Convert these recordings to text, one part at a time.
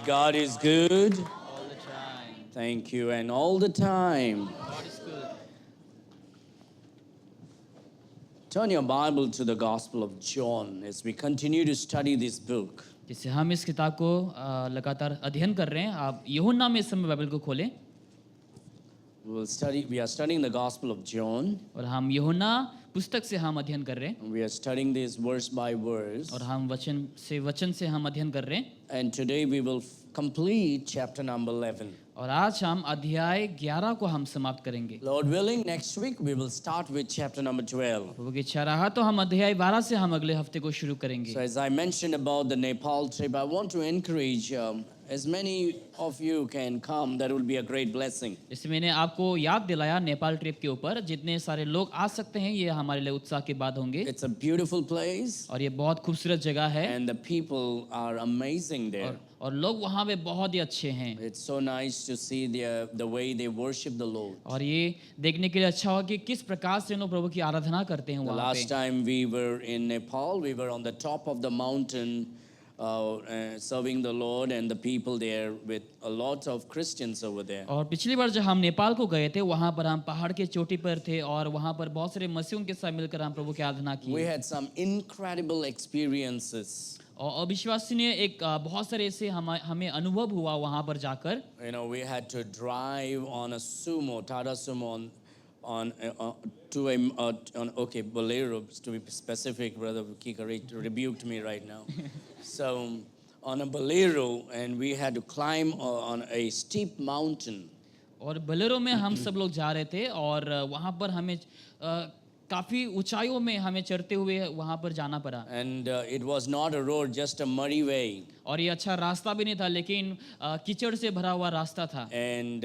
God is good. all the time. Thank you. And all the time. God is good. Turn your Bible to the Gospel of John as we continue to study this book. जैसे हम इस किताब को लगातार अध्ययन कर रहे हैं, आप यूहन्ना में इस समय बाइबल को खोलें We are studying the Gospel of John. और हम यूहन्ना पुस्तक से हम अध्ययन कर रहे हैं We are studying this verse by verse. और हम वचन से हम अध्ययन कर रहे हैं And today we will complete chapter number 11. और आज हम अध्याय 11 को हम समाप्त करेंगे। Lord willing, next week we will start with chapter number 12. प्रभु की इच्छा रहा तो हम अध्याय 12 से हम अगले हफ्ते को शुरू करेंगे। So as I mentioned about the Nepal trip, I want to encourage as many of you can come. That will be a great blessing. जैसे मैंने आपको याद दिलाया नेपाल ट्रिप के ऊपर, जितने सारे लोग आ सकते हैं ये हमारे लिए उत्साह की बात होंगे It's a beautiful place और ये बहुत खूबसूरत जगह है and the people are amazing there. और लोग वहाँ पे बहुत ही अच्छे हैं It's so nice to see the way they worship the Lord. और ये देखने के लिए अच्छा हुआ कि किस प्रकार से लोग प्रभु की आराधना करते हैं The वहाँ last पे। time we were in Nepal, we were on the top of the mountain serving the Lord and the people there with a lot of Christians over there. और पिछली बार जब हम नेपाल को गए थे वहाँ पर हम पहाड़ के चोटी पर थे और वहाँ पर बहुत सारे मसीहों के साथ मिलकर हम प्रभु की आराधना We की had some incredible experiences. और अविश्वासनीय एक बहुत सारे ऐसे हमें अनुभव हुआ वहाँ पर जाकर। You know, we had to drive on a sumo, Tata Sumo, okay, Bolero to be specific. Brother Kikari rebuked me right now. So on a Bolero, and we had to climb on a steep mountain. और Bolero में हम सब लोग जा रहे थे और वहाँ पर हमें काफी ऊंचाइयों में हमें चढ़ते हुए वहाँ पर जाना पड़ा। And it was not a road, just a muddy way. और ये अच्छा रास्ता भी नहीं था लेकिन कीचड़ से भरा हुआ रास्ता था। And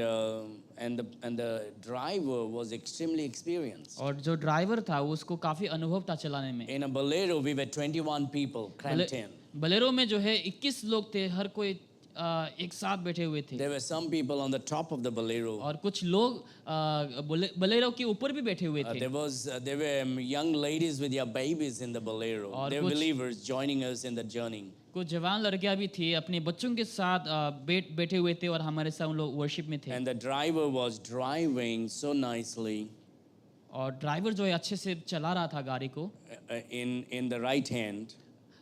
the driver was extremely experienced. और जो ड्राइवर था उसको काफी अनुभव था चलाने में। In a Bolero, we were 21 people cramped in. Bolero में जो है 21 लोग थे, हर कोई एक साथ बैठे हुए थे। There were some people on the top of the Bolero. और कुछ लोग बलेरो के ऊपर भी बैठे हुए थे। There were young ladies with their babies in the Bolero. और They were believers joining us in the journey. कुछ जवान लड़कियां भी थी अपने बच्चों के साथ बैठे हुए थे और हमारे साथ उन लोग वर्शिप में थे। And the driver was driving so nicely. और ड्राइवर जो है अच्छे से चला रहा था गाड़ी को in the right hand.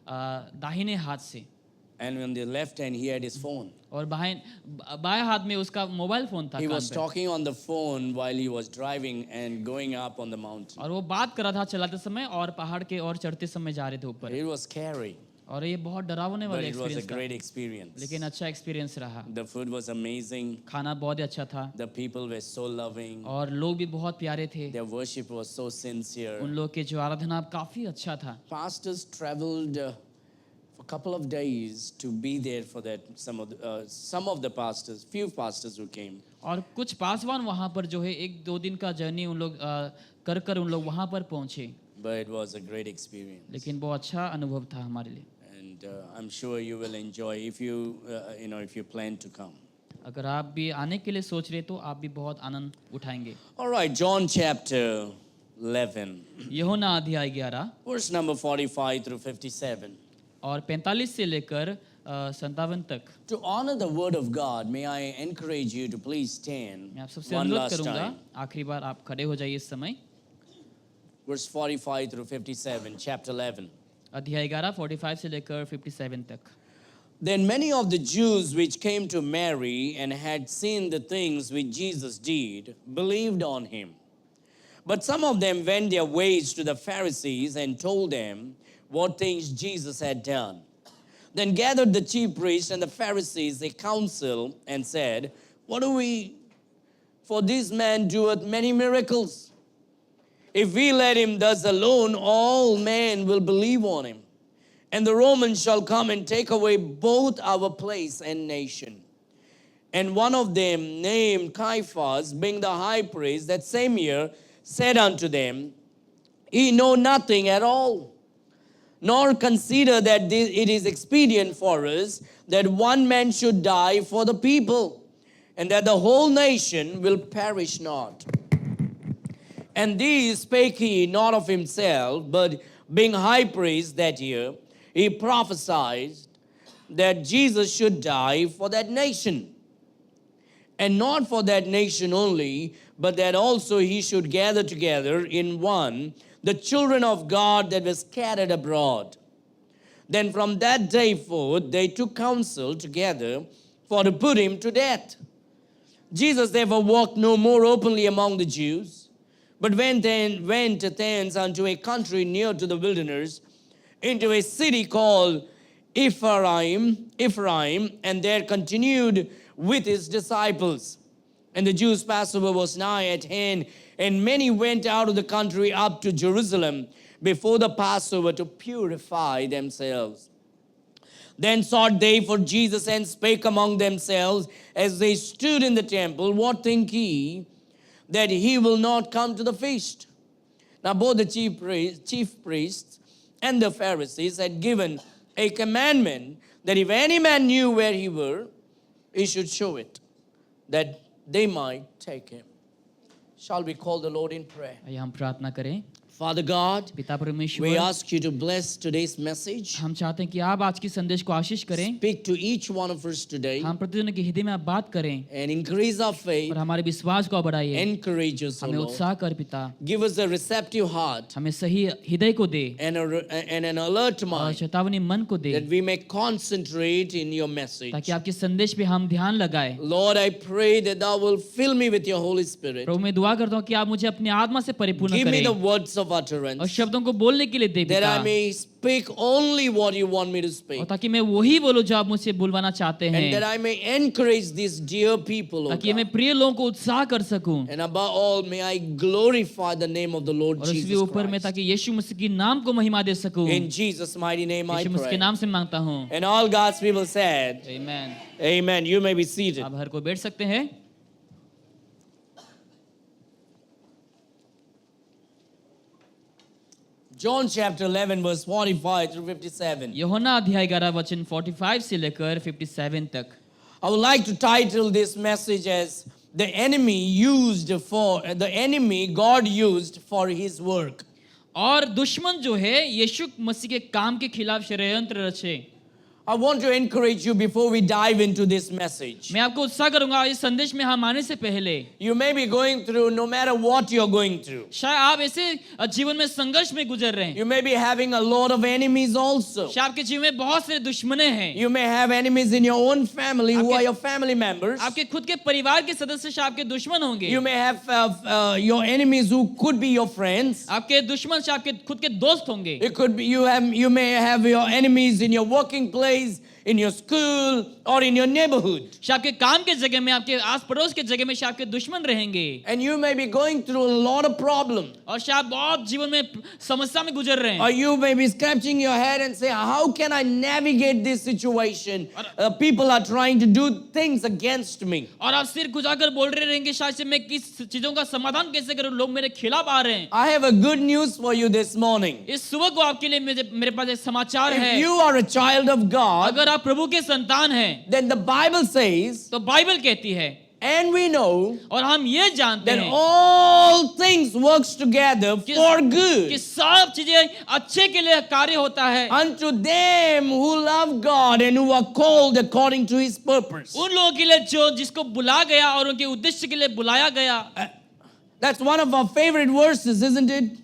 दाहिने हाथ से। And on the left hand, he had his phone. और बाएं हाथ में उसका मोबाइल फोन था। He was talking on the phone while he was driving and going up on the mountain. और वो बात कर रहा था चलाते समय और पहाड़ के और चढ़ते समय जा रहे थे ऊपर। It was scary. और ये बहुत डरावने वाला एक्सपीरियंस था। But it was a था great experience. लेकिन अच्छा एक्सपीरियंस रहा। The food was amazing. खाना बहुत ही अच्छा था। The people were so loving. और लोग भी बहुत प्यारे थे। Their worship was so sincere. उन लोग के जो आराधना काफी अच्छा था। Pastors traveled for a couple of days to be there for that. Some of the pastors, few pastors who came. और कुछ पासवान वहाँ पर जो है 1-2 दिन का जर्नी उन लोग कर उन लोग वहाँ पर पहुँचे। But it was a great experience. लेकिन बहुत अच्छा अनुभव था हमारे लिए। And I'm sure you will enjoy if you plan to come. अगर आप भी आने के लिए सोच रहे तो आप भी बहुत आनंद उठाएंगे। All right, John chapter 11. यूहन्ना अध्याय 11 Verse number 45 through 57. और 45 से लेकर 57 तक। To honor the word of God, may I encourage you to please stand मैं आप सबसे one अनुरोध last करूंगा time. आखिरी बार आप खड़े हो जाइए इस समय। Verse 45 through 57, chapter 11. अध्याय 11 45 से लेकर 57 तक। Then many of the Jews which came to Mary and had seen the things which Jesus did believed on him. But some of them went their ways to the Pharisees and told them what things Jesus had done. Then gathered the chief priests and the Pharisees a council and said, What do we? For this man doeth many miracles. If we let him thus alone, all men will believe on him. And the Romans shall come and take away both our place and nation. And one of them, named Caiaphas, being the high priest, that same year, said unto them, Ye know nothing at all, nor consider that it is expedient for us that one man should die for the people, and that the whole nation will perish not. And these spake he not of himself, but being high priest that year, he prophesied that Jesus should die for that nation. And not for that nation only, but that also he should gather together in one the children of God that were scattered abroad. Then from that day forth they took counsel together for to put him to death. Jesus therefore walked no more openly among the Jews, but went thence unto a country near to the wilderness, into a city called Ephraim, and there continued with his disciples. And the Jews' Passover was nigh at hand, and many went out of the country up to Jerusalem before the Passover to purify themselves. Then sought they for Jesus, and spake among themselves as they stood in the temple, What think ye, that he will not come to the feast? Now both the chief priests and the Pharisees had given a commandment that if any man knew where he were, he should show it, that they might take him. Shall we call the Lord in prayer? आइए हम प्रार्थना करें। Father God, पिता we परमेश्वर, ask you to bless today's message. हम चाहते हैं कि आप आज की संदेश को आशीष करें। Speak to each one of us today हम प्रतिदिन के हृदय में आप बात करें and increase our faith. और हमारे विश्वास को बढ़ाइए। Encourage us, O हमें Lord. उत्साह कर पिता, Give us a receptive heart हमें सही हृदय को दे and an alert और mind चेतावनी मन को दे, that we may concentrate in your message. ताकि आपके संदेश पे हम ध्यान लगाए। Lord, I pray that thou will fill me with your Holy Spirit. प्रभु मैं दुआ करता हूँ कि आप मुझे अपनी आत्मा से परिपूर्ण Give me the करें words of और utterance शब्दों को बोलने के लिए दे that पिता, I may speak only what you want me to और speak, ताकि मैं वही बोलूं जो आप मुझसे बुलवाना चाहते and that हैं, I may encourage these dear people, O ताकि मैं God. प्रिय लोगों को उत्साह कर सकूं, And above all, may I glorify the name of the Lord और उसके Jesus ऊपर मैं Christ. ताकि यीशु मसीह के नाम को महिमा दे सकूं। In Jesus' mighty name I यीशु मसीह के pray. नाम से मांगता हूँ, And all God's people said, आमीन। Amen. You may be seated. आप हर को बैठ सकते हैं। John chapter 11 verse 45 through 57. यूहन्ना अध्याय 11 वचन 45 से लेकर 57 तक। I would like to title this message as the enemy God used for his work. और दुश्मन जो है यीशु मसीह के काम के खिलाफ षड्यंत्र रचे। I want to encourage you before we dive into this message. मैं आपको उत्साह करूंगा इस संदेश में हम आने से पहले। You may be going through, no matter what you're going through. शायद आप ऐसे जीवन में संघर्ष में गुजर रहे हैं, You may be having a lot of enemies also. शायद आपके जीवन में बहुत सारे दुश्मने हैं, You may have enemies in your own family who are your family members. आपके खुद के परिवार के सदस्य शायद आपके दुश्मन होंगे, You may have your enemies who could be your friends. आपके दुश्मन शायद आपके खुद के दोस्त होंगे, It could be you may have your enemies in your working place, in your school, or in your neighborhood. शायद आपके काम के जगह में, आपके आस पड़ोस के जगह में शायद आपके दुश्मन रहेंगे, And you may be going through a lot of problems. और शायद बहुत जीवन में समस्या में गुजर रहे Or हैं, you may be scratching your head and say, how can I navigate this situation? People are trying to do things against me. और आप सिर खुजाकर बोल रहे रहेंगे शायद से मैं किस चीजों का समाधान कैसे करूं, लोग मेरे खिलाफ आ रहे हैं। I have a good news for you this morning. इस सुबह को आपके लिए मेरे पास एक समाचार If है। you are a child of God, अगर आप प्रभु के संतान हैं, then the Bible says, तो बाइबल कहती है and we know और हम ये जानते that हैं all things works together for कि good सब चीजें अच्छे के लिए कार्य होता है unto them who love God and who are called according to his purpose. उन लोगों के लिए जो जिसको बुला गया और उनके उद्देश्य के लिए बुलाया गया। That's one of our favorite verses, isn't it?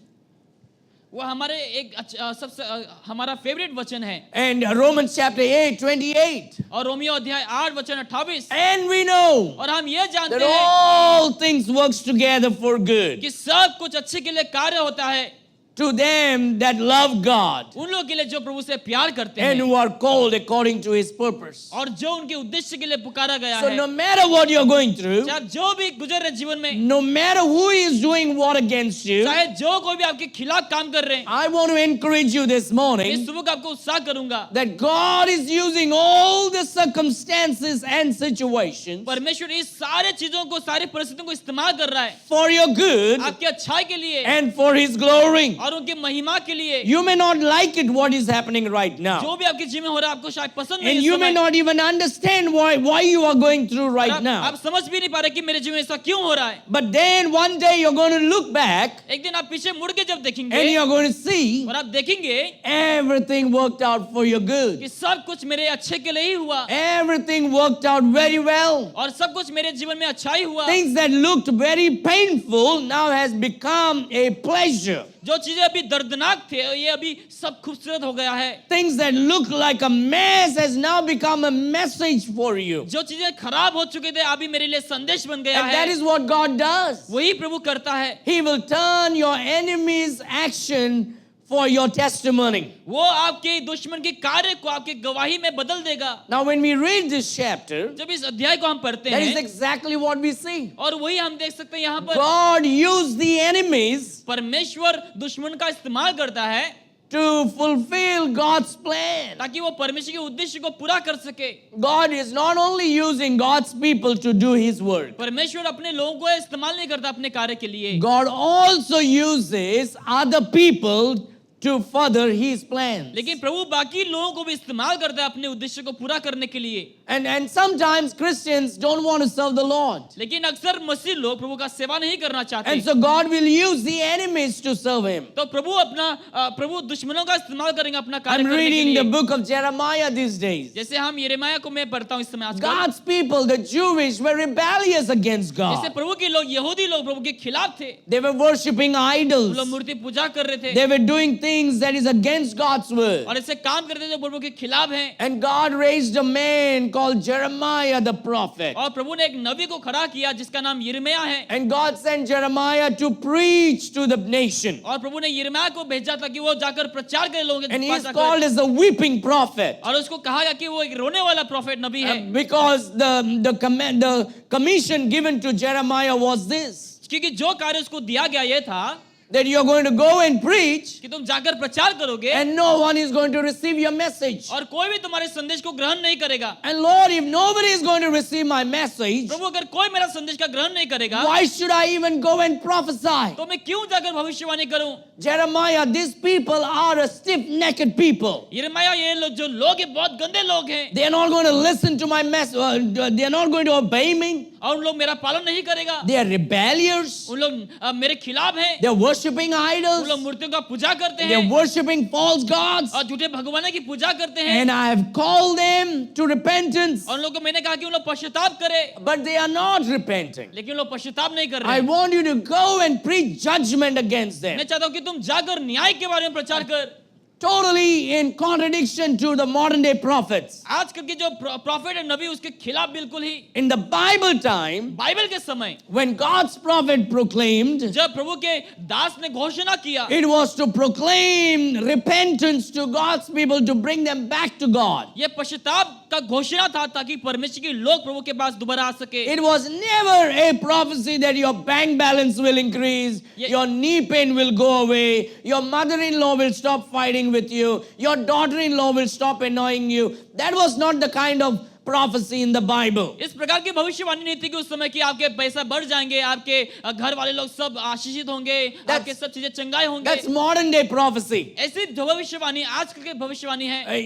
वो हमारे एक सबसे हमारा फेवरेट वचन है। And Romans chapter 8, 28. और रोमियो अध्याय 8 वचन 28। And we know और हम ये जानते that हैं all things works together for good कि सब कुछ अच्छे के लिए कार्य होता है to them that love God उन लोगों के लिए जो प्रभु से प्यार करते and हैं who are called according to his purpose. और जो उनके उद्देश्य के लिए पुकारा गया So है। no matter what you're going through, चाहे जो भी गुजर रहे जीवन में, no matter who is doing what against you, चाहे जो कोई भी आपके खिलाफ काम कर रहे हैं, I want to encourage you this इस morning सुबह को आपको उत्साह करूंगा that God is using all the circumstances and situations परमेश्वर इस सारे चीजों को, सारी परिस्थितियों को इस्तेमाल कर रहा है for your good आपकी अच्छाई के लिए and for his glory. और उनकी महिमा के लिए। You may not like it what is happening right now. जो भी आपके जीवन में हो रहा है आपको शायद पसंद नहीं And है you इस may समय। not even understand why you are going through right आप now. समझ भी नहीं पा रहे कि मेरे जीवन में ऐसा क्यों हो रहा है। But then one day you're going to look back एक दिन आप पीछे मुड़ के जब and देखेंगे you're going to see और आप देखेंगे everything worked out for your कि good. सब कुछ मेरे अच्छे के लिए ही हुआ Everything worked out very well. और सब कुछ मेरे जीवन में अच्छा ही हुआ। Things that looked very painful now has become a pleasure. जो चीजें अभी दर्दनाक थे ये अभी सब खूबसूरत हो गया है। Things that looked like a mess has now become a message for you. जो चीजें खराब हो चुके थे अभी मेरे लिए संदेश बन गया And that है। is what God does. वही प्रभु करता है। He will turn your enemy's action for your testimony. वो आपके दुश्मन के कार्य को आपके गवाही में बदल देगा। Now when we read this chapter, जब इस अध्याय को हम पढ़ते that is हैं exactly what we see. और वही हम देख सकते हैं यहाँ पर God used the enemies परमेश्वर दुश्मन का इस्तेमाल करता है to fulfill God's plan. ताकि वो परमेश्वर के उद्देश्य को पूरा कर सके। God is not only using God's people to do His work. परमेश्वर अपने लोगों को इस्तेमाल नहीं करता अपने कार्य के लिए। God also uses other people to further His plans. लेकिन प्रभु बाकी लोगों को भी इस्तेमाल करता है अपने उद्देश्य को पूरा करने के लिए। And sometimes Christians don't want to serve the Lord. लेकिन अक्सर मसीह लोग प्रभु का सेवा नहीं करना चाहते। And so God will use the enemies to serve Him. तो प्रभु दुश्मनों का इस्तेमाल करेंगे अपना कार्य I'm करने के reading the लिए। book of Jeremiah these days. जैसे हम यिर्मयाह को मैं पढ़ता हूँ इस समय आजकल। God's people, the Jewish, were rebellious against जैसे God. प्रभु के लोग यहूदी लोग प्रभु के खिलाफ थे। They were worshipping वो idols. लोग मूर्ति पूजा कर रहे थे They were doing things that is against God's word. और ऐसे काम करते थे जो प्रभु के खिलाफ हैं। And God raised a man called Jeremiah the prophet. और प्रभु ने एक नबी को खड़ा किया जिसका नाम यिर्मयाह है। And God sent Jeremiah to preach to the nation. और प्रभु ने यिर्मयाह को भेजा था कि वो जाकर प्रचार करे लोगों के And he पास is जाकर। called as the weeping prophet. और उसको कहा गया कि वो एक रोने वाला प्रोफेट नबी है। Because the commission given to Jeremiah was this, क्योंकि जो कार्य उसको दिया गया ये था that you are going to go and preach कि तुम जाकर प्रचार करोगे and no one is going to receive your message. और कोई भी तुम्हारे संदेश को ग्रहण नहीं करेगा। And Lord, if nobody is going to receive my message, प्रभु अगर कोई मेरा संदेश का ग्रहण नहीं करेगा why should I even go and prophesy? तो मैं क्यों जाकर भविष्यवाणी करूं? Jeremiah, these people are a stiff-necked people. यिर्मयाह ये जो लोग हैं बहुत गंदे लोग हैं They are not going to listen to my message. They are not going to obey me. और उन लोग मेरा पालन नहीं करेगा। They are rebellious. उन लोग मेरे खिलाफ हैं। They are worshipping उन idols. लोग मूर्तियों का पूजा करते They are हैं worshipping false gods. और झूठे भगवानों की पूजा करते हैं। And I have called them to repentance. और उन लोगों को मैंने कहा कि उन लोग पश्चाताप करें But they are not repenting. लेकिन उन लोग पश्चाताप नहीं कर I रहे। want you to go and preach judgment against them. मैं चाहता हूँ कि तुम जाकर न्याय के बारे में प्रचार कर। Totally in contradiction to the modern day prophets. आजकल के जो प्रॉफिट है नबी उसके खिलाफ बिल्कुल ही। In the Bible time, Bible के समय when God's prophet proclaimed, जब प्रभु के दास ने घोषणा किया it was to proclaim repentance to God's people to bring them back to God. ये पश्चाताप का घोषणा था ताकि परमेश्वर के लोग प्रभु के पास दोबारा आ सके। It was never a prophecy that your bank balance will increase, your knee pain will go away, your mother-in-law will stop fighting with you, your daughter-in-law will stop annoying you. That was not the kind of prophecy in the Bible. इस प्रकार की भविष्यवाणी नहीं थी कि उस समय कि आपके पैसा बढ़ जाएंगे, आपके घर वाले लोग सब आशीषित होंगे, आपके सब चीजें चंगाई होंगे। That's modern day prophecy. ऐसी भविष्यवाणी आजकल की भविष्यवाणी है।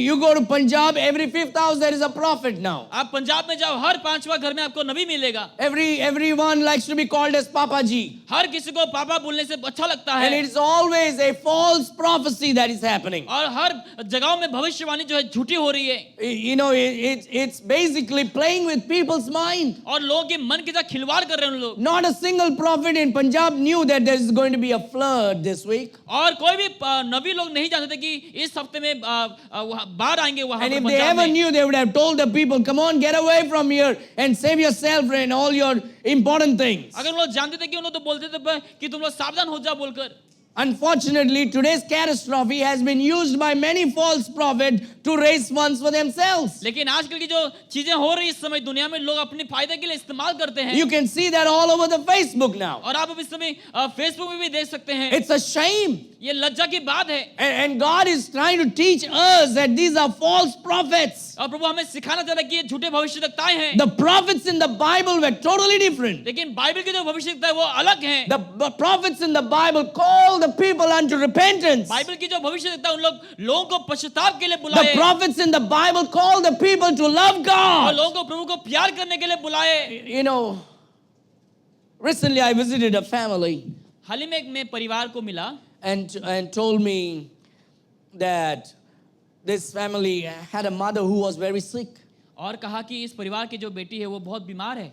You go to Punjab, every fifth house there is a prophet now. आप पंजाब में जाओ हर पांचवा घर में आपको नबी मिलेगा। Everyone likes to be called as Papa Ji. हर किसी को पापा बोलने से अच्छा लगता And है it's always a false prophecy that is happening. और हर जगहों में भविष्यवाणी जो है झूठी हो रही है। It's basically playing with people's mind. और लोगों के मन के साथ खिलवाड़ कर रहे हैं उन लोग। Not a single prophet in Punjab knew that there is going to be a flood this week. और कोई भी नबी लोग नहीं जानते थे कि इस हफ्ते में बाढ़ आएंगे वहां And पर if they पंजाब ever में। knew, they would have told the people, come on, get away from here and save yourself and all your important things. अगर वो लोग जानते थे कि उन लोग तो बोलते थे कि तुम लोग सावधान हो जाओ बोलकर। Unfortunately, today's catastrophe has been used by many false prophets to raise funds for themselves. लेकिन आजकल की जो चीजें हो रही इस समय दुनिया में लोग अपने फायदे के लिए इस्तेमाल करते हैं। You can see that all over the Facebook now. और आप अब इस समय फेसबुक में भी देख सकते हैं। It's a shame. ये लज्जा की बात है। And God is trying to teach us that these are false prophets. और प्रभु हमें सिखाना चाहता है कि ये झूठे भविष्यवक्ताएं हैं। The prophets in the Bible were totally different. लेकिन बाइबल के जो भविष्यवक्ता है वो अलग हैं। The prophets in the Bible call the people unto repentance. Bible की जो भविष्यवक्ता उन लोगों को पश्चाताप के लिए The बुलाए। prophets in the Bible call the people to love और God. लोगों को प्रभु को प्यार करने के लिए बुलाए। You know, recently I visited a family हाल ही में मैं परिवार को मिला and told me that this family had a mother who was very sick. और कहा कि इस परिवार की जो बेटी है वो बहुत बीमार है।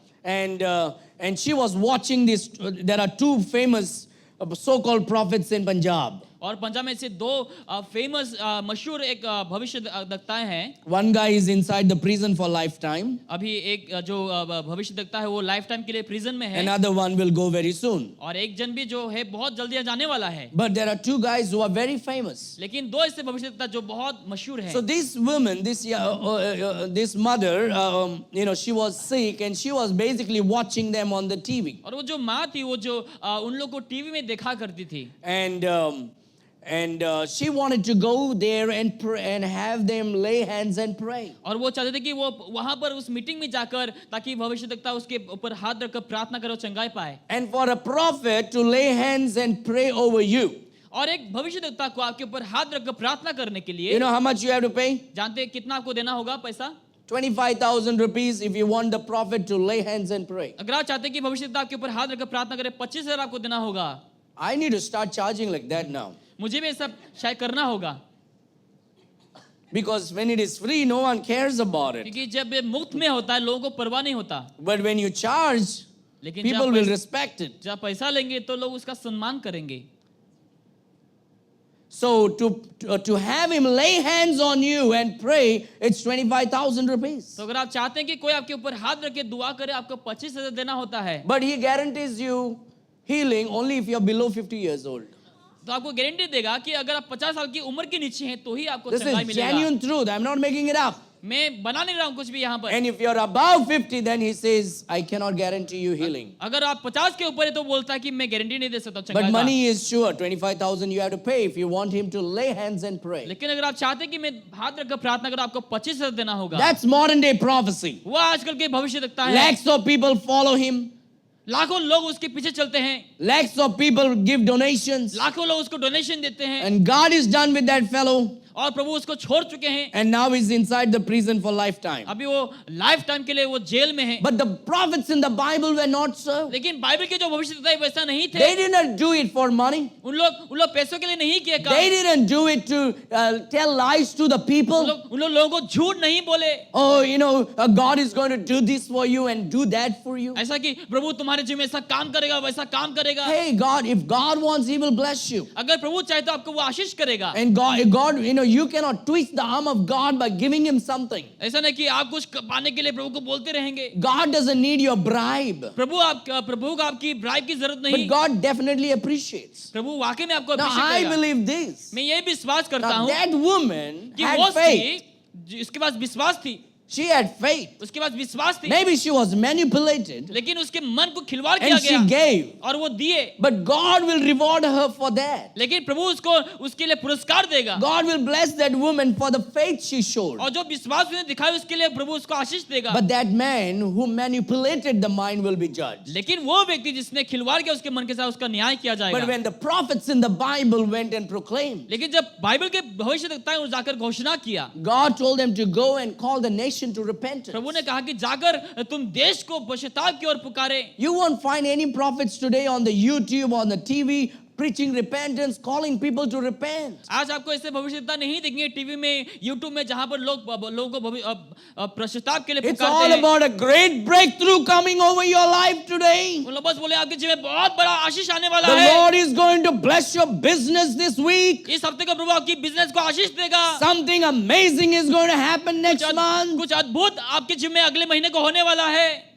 And she was watching this. There are two famous so-called prophets in Punjab. और पंजाब में से दो फेमस मशहूर एक भविष्यवक्ताएं हैं। One guy is inside the prison for lifetime. अभी एक जो भविष्यवक्ता है वो लाइफ टाइम के लिए प्रिजन में है। Another one will go very soon. और एक जन भी जो है बहुत जल्दी जाने वाला है। But there are two guys who are very famous. लेकिन दो ऐसे भविष्यवक्ता जो बहुत मशहूर हैं। So this woman, this mother, she was sick and she was basically watching them on the TV. और वो जो माँ थी वो जो उन लोग को टीवी में देखा करती थी। And she wanted to go there and pray and have them lay hands and pray. और वो चाहते थे कि वो वहां पर उस मीटिंग में जाकर ताकि भविष्यवक्ता उसके ऊपर हाथ रखकर प्रार्थना करे और चंगाई पाए। And for a prophet to lay hands and pray over you. और एक भविष्यवक्ता को आपके ऊपर हाथ रखकर प्रार्थना करने के लिए You know how much you have to pay? जानते हैं कितना आपको देना होगा पैसा? 25,000 rupees if you want the prophet to lay hands and pray. अगर आप चाहते हैं कि भविष्यवक्ता आपके ऊपर हाथ रखकर प्रार्थना करे 25,000 आपको देना होगा। I need to start charging like that now. मुझे भी ऐसा शायद करना होगा। Because when it is free, no one cares about it. क्योंकि जब ये मुफ्त में होता है लोगों को परवाह नहीं होता। But when you charge, लेकिन people will respect it. जब पैसा लेंगे तो लोग उसका सम्मान करेंगे। So to have him lay hands on you and pray, it's 25,000 rupees. तो अगर आप चाहते हैं कि कोई आपके ऊपर हाथ रख के दुआ करे आपको 25,000 देना होता है। But he guarantees you healing only if you're below 50 years old. तो आपको गारंटी देगा कि अगर आप 50 साल की उम्र के नीचे हैं तो ही आपको This चंगाई is मिलेगा। genuine truth. I'm not making it up. मैं बना नहीं रहा हूँ कुछ भी यहाँ पर। And if you're above 50, then he says, I cannot guarantee you healing. अगर आप 50 के ऊपर है तो बोलता है कि मैं गारंटी नहीं दे सकता चंगाई But का। money is sure. 25,000 you have to pay if you want him to lay hands and pray. लेकिन अगर आप चाहते हैं कि मैं हाथ रखकर प्रार्थना करूं आपको 25,000 देना होगा। That's modern day prophecy. वो आजकल के भविष्यवक्ता है। Lakhs of people follow him. लाखों लोग उसके पीछे चलते हैं। Lakhs of people give donations. लाखों लोग उसको डोनेशन देते हैं। And God is done with that fellow. और प्रभु उसको छोड़ चुके हैं। And now he's inside the prison for lifetime. अभी वो लाइफ टाइम के लिए वो जेल में है। But the prophets in the Bible were not so. लेकिन बाइबल के जो भविष्यवक्ता वैसा नहीं थे। They didn't do it for money. उन लोग पैसों के लिए नहीं किए काम। They didn't do it to tell lies to the people. उन लोगों को झूठ नहीं बोले। Oh, God is going to do this for you and do that for you. ऐसा कि प्रभु तुम्हारे जीवन में ऐसा काम करेगा वैसा काम करेगा। Hey, God, if God wants, He will bless you. अगर प्रभु चाहे तो आपको वो आशीष करेगा। And God, you cannot twist the arm of God by giving Him something. ऐसा नहीं कि आप कुछ पाने के लिए प्रभु को बोलते रहेंगे। God doesn't need your bribe. प्रभु को आपकी ब्राइब की जरूरत But नहीं। God definitely appreciates. प्रभु वाकई में आपको Now, अभिषेक I करेगा। believe this. मैं ये विश्वास करता Now, हूँ that woman कि वो had faith. स्त्री इसके पास विश्वास थी। She had faith. उसके पास विश्वास थी। Maybe she was manipulated लेकिन उसके मन को खिलवाड़ किया and she गया gave. और वो दिए। But God will reward her for that. लेकिन प्रभु उसको उसके लिए पुरस्कार देगा। God will bless that woman for the faith she showed. और जो विश्वास उसने दिखाया उसके लिए प्रभु उसको आशीष देगा। But that man who manipulated the mind will be judged. लेकिन वो व्यक्ति जिसने खिलवाड़ किया उसके मन के साथ उसका न्याय किया But जाएगा। when the prophets in the Bible went and proclaimed, लेकिन जब बाइबल के भविष्यवक्ताएं जाकर घोषणा किया, God told them to go and call the nation to repentance. प्रभु ने कहा कि जाकर तुम देश को पश्चाताप की ओर पुकारे। You won't find any prophets today on the YouTube, on the TV, preaching repentance, calling people to repent. आज आपको ऐसे भविष्यवक्ता नहीं देखेंगे टीवी में, यूट्यूब में, जहां पर लोगों को पश्चाताप के लिए It's पुकारते all हैं। about a great breakthrough coming over your life today. वो लोग बस बोले आपके जीवन में बहुत बड़ा आशीष आने वाला The है। Lord is going to bless your business this week. इस हफ्ते का प्रभु आपकी बिजनेस को आशीष देगा। Something amazing is going to happen next month. कुछ अद्भुत आपके जीवन में अगले महीने को होने वाला है।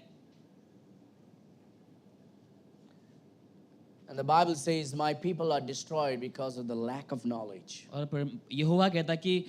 And the Bible says, my people are destroyed because of the lack of knowledge. और यहोवा कहता कि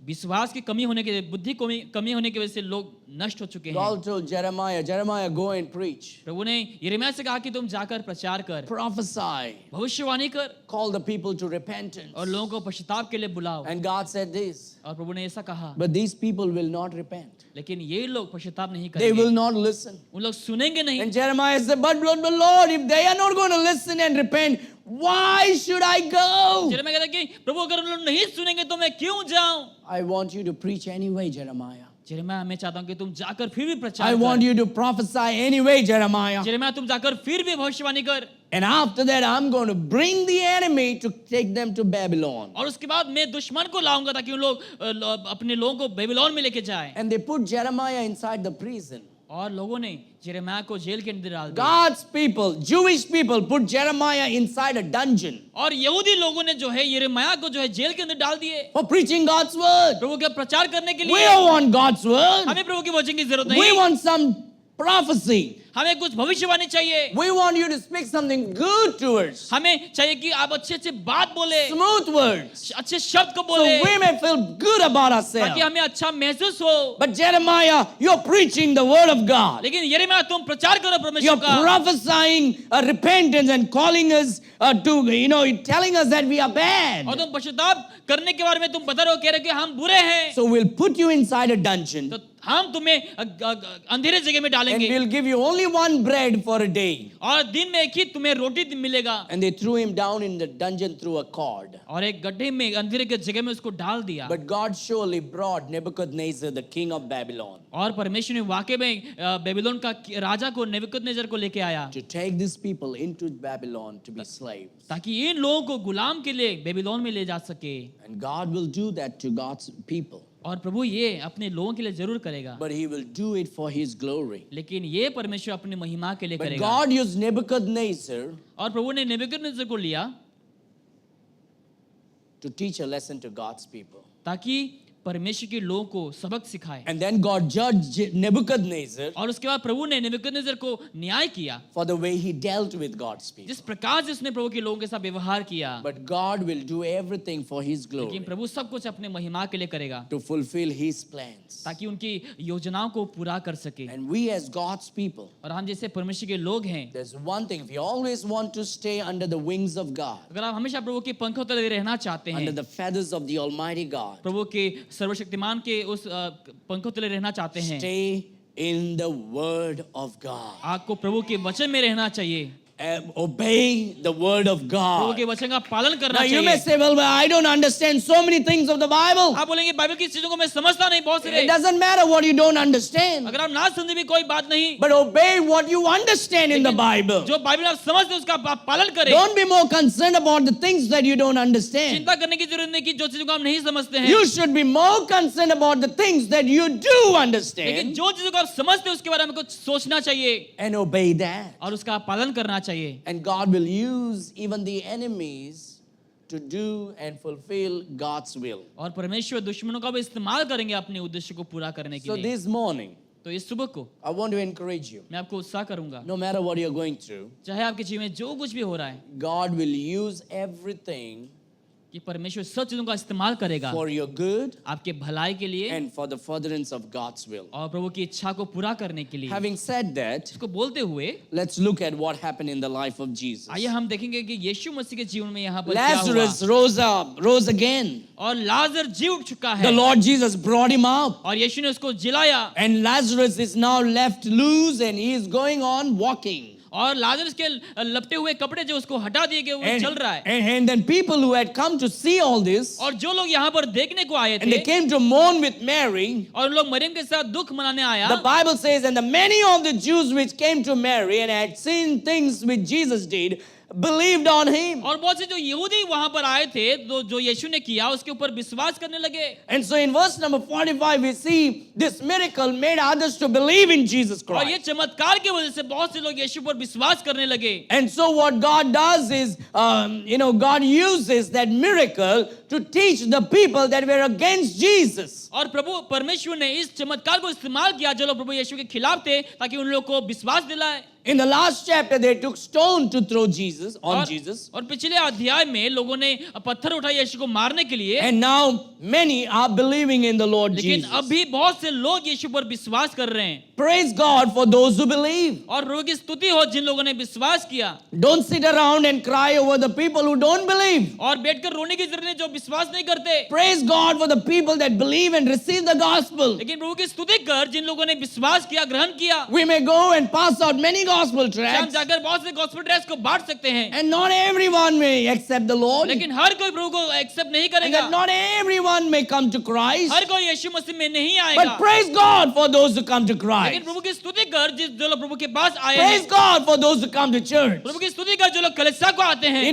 विश्वास की कमी होने के बुद्धि कमी होने की वजह से लोग नष्ट हो चुके हैं। God told Jeremiah, go and preach, प्रभु ने यिर्मयाह से कहा कि तुम जाकर प्रचार कर, prophesy, भविष्यवाणी कर call the people to repentance. और लोगों को पश्चाताप के लिए बुलाओ। And God said this, और प्रभु ने ऐसा कहा, but these people will not repent. लेकिन ये लोग पश्चाताप नहीं They करेंगे, will not listen. उन लोग सुनेंगे नहीं। And Jeremiah said, but Lord, if they are not going to listen and repent, why should I go? यिर्मयाह कहता है कि प्रभु अगर उन लोग नहीं सुनेंगे तो मैं क्यों जाऊं? I want you to preach anyway, Jeremiah. यिर्मयाह मैं चाहता हूं कि तुम जाकर फिर भी प्रचार I want कर। you to prophesy anyway, Jeremiah. यिर्मयाह तुम जाकर फिर भी भविष्यवाणी कर। And after that, I'm going to bring the enemy to take them to Babylon. और उसके बाद मैं दुश्मन को लाऊंगा ताकि उन लोग अपने लोगों को बेबीलोन में लेके जाएं। And they put Jeremiah inside the prison. और लोगों ने यिर्मयाह को जेल के अंदर डाल दिया। God's people, Jewish people, put Jeremiah inside a dungeon और यहूदी लोगों ने जो है यिर्मयाह को जो है जेल के अंदर डाल दिए for preaching God's word. प्रभु के प्रचार करने के We लिए। don't want God's word. हमें प्रभु के वचन की जरूरत We नहीं, want some prophecy. हमें कुछ भविष्यवाणी चाहिए। We want you to speak something good to us. हमें चाहिए कि आप अच्छे अच्छे बात बोले, Smooth words. अच्छे शब्द को So बोले, we may feel good about ताकि ourselves. हमें अच्छा महसूस हो। But Jeremiah, you're preaching the word of God. लेकिन यिर्मयाह तुम प्रचार करो You're परमेश्वर का, prophesying repentance and calling us telling us that we are bad. और तुम पश्चाताप करने के बारे में तुम बता रहे हो, कह रहे हो कि हम बुरे हैं। So we'll put you inside a dungeon तो हम तुम्हें अंधेरे जगह में and डालेंगे we'll give you only one bread for a day. और दिन में एक ही तुम्हें रोटी मिलेगा। And they threw him down in the dungeon through a cord. और एक गड्ढे में अंधेरे के जगह में उसको डाल दिया। But God surely brought Nebuchadnezzar, the king of Babylon, और परमेश्वर ने वाकई में बेबीलोन का राजा को नेबुकदनेस्सर को लेके आया to take these people into Babylon to be slaves. ताकि इन लोगों को गुलाम के लिए बेबीलोन में ले जा सके। And God will do that to God's people. और प्रभु ये अपने लोगों के लिए जरूर करेगा, But he will do it for his glory. लेकिन ये परमेश्वर अपनी महिमा के लिए But करेगा। God used Nebuchadnezzar और प्रभु ने नेबुकदनेस्सर को लिया to teach a lesson to God's people. ताकि परमेश्वर के लोगों को सबक सिखाए। And then God judged Nebuchadnezzar और उसके बाद प्रभु ने नेबुकदनेस्सर को न्याय किया, for the way he dealt with God's people. जिस प्रकार से उसने प्रभु के लोगों के साथ व्यवहार किया। But God will do everything for his लेकिन glory प्रभु सब कुछ अपने महिमा के लिए करेगा to fulfill his plans. ताकि उनकी योजनाओं को पूरा कर सके। And we as God's people, और हम जैसे परमेश्वर के लोग हैं, there's one thing, if you always want to stay under the wings of God, अगर आप हमेशा प्रभु के पंखों तले रहना चाहते under हैं, the feathers of the Almighty God, प्रभु के सर्वशक्तिमान के उस पंखों तले रहना चाहते हैं, stay in the word of God. आपको प्रभु के वचन में रहना चाहिए, Obey the word of Prabhu God. के वचन का पालन करना Now you may चाहिए। say, well, I don't understand so many things of the Bible. आप बोलेंगे बाइबल की चीजों को मैं समझता नहीं, बहुत It सारे। doesn't matter what you don't understand, अगर आप ना समझे भी कोई बात नहीं, but obey what you understand in the Bible. जो बाइबल आप समझते उसका आप पालन करें। Don't be more concerned about the things that you don't understand. चिंता करने की जरूरत नहीं कि जो चीजों को आप नहीं समझते हैं, You should be more concerned about the things that you do लेकिन understand जो चीजों को आप समझते हैं उसके बारे में कुछ सोचना चाहिए and obey that. और उसका पालन करना चाहिए। And God will use even the enemies to do and fulfill God's will. और परमेश्वर दुश्मनों का भी इस्तेमाल करेंगे अपने उद्देश्य को पूरा करने के So लिए। this morning, तो इस सुबह को I want to encourage you, मैं आपको उत्साह करूंगा, no matter what you're going through, चाहे आपके जीवन में जो कुछ भी हो रहा है, God will use everything कि परमेश्वर सब चीजों का इस्तेमाल करेगा for your good आपके भलाई के लिए and for the furtherance of God's will. और प्रभु की इच्छा को पूरा करने के लिए। Having said that, इसको बोलते हुए let's look at what happened in the life of Jesus. आइए हम देखेंगे कि यीशु मसीह के जीवन में यहाँ पर क्या हुआ। Lazarus rose again. और लाजर जी उठ चुका The है Lord Jesus brought him up. और यीशु ने उसको जिलाया And Lazarus is now left loose and he is going on walking. और लाजरस के लपटे हुए कपड़े जो उसको हटा दिए गए वो चल रहा है। And then people who had come to see all this, और जो लोग यहाँ पर देखने को आए and they थे came to mourn with Mary, और लोग मरियम के साथ दुख मनाने आया, the Bible says, and the many of the Jews which came to Mary and had seen things which Jesus did, believed on him. और बहुत से जो यहूदी वहां पर आए थे तो जो यीशु ने किया उसके ऊपर विश्वास करने लगे। And so in verse number 45 we see this miracle made others to believe in Jesus और ये Christ. चमत्कार की वजह से बहुत से लोग यीशु पर विश्वास करने लगे। And so what God does is, God uses that miracle to teach the people that were against Jesus. और परमेश्वर ने इस चमत्कार को इस्तेमाल किया जो लोग प्रभु यीशु के खिलाफ थे ताकि उन लोगों को विश्वास दिलाए। In the last chapter, they took stone to throw Jesus on Jesus. और पिछले अध्याय में लोगों ने पत्थर उठाए यीशु को मारने के लिए, And now many are believing in the Lord लेकिन Jesus. अभी बहुत से लोग यीशु पर विश्वास कर रहे हैं। Praise God for those who believe. और प्रभु की स्तुति हो जिन लोगों ने विश्वास किया। Don't sit around and cry over the people who don't believe. और बैठकर रोने की जरूरत नहीं जो विश्वास नहीं करते। Praise God for the people that believe and receive the gospel. लेकिन प्रभु की स्तुति कर जिन लोगों ने विश्वास किया, ग्रहण किया। We may go and pass out many gospel हम tracts, जाकर बहुत से गॉस्पेल ट्रैक्ट्स को बांट सकते हैं, and not everyone may accept the Lord, and लेकिन हर कोई प्रभु को एक्सेप्ट नहीं करेगा। that not everyone may come to Christ. हर कोई यीशु मसीह में नहीं आएगा। But praise God for those who come to Christ. लेकिन प्रभु की स्तुति कर जो लोग प्रभु के पास आए Praise हैं। God for those who come to church. प्रभु की स्तुति कर जो लोग कलीसिया को आते हैं।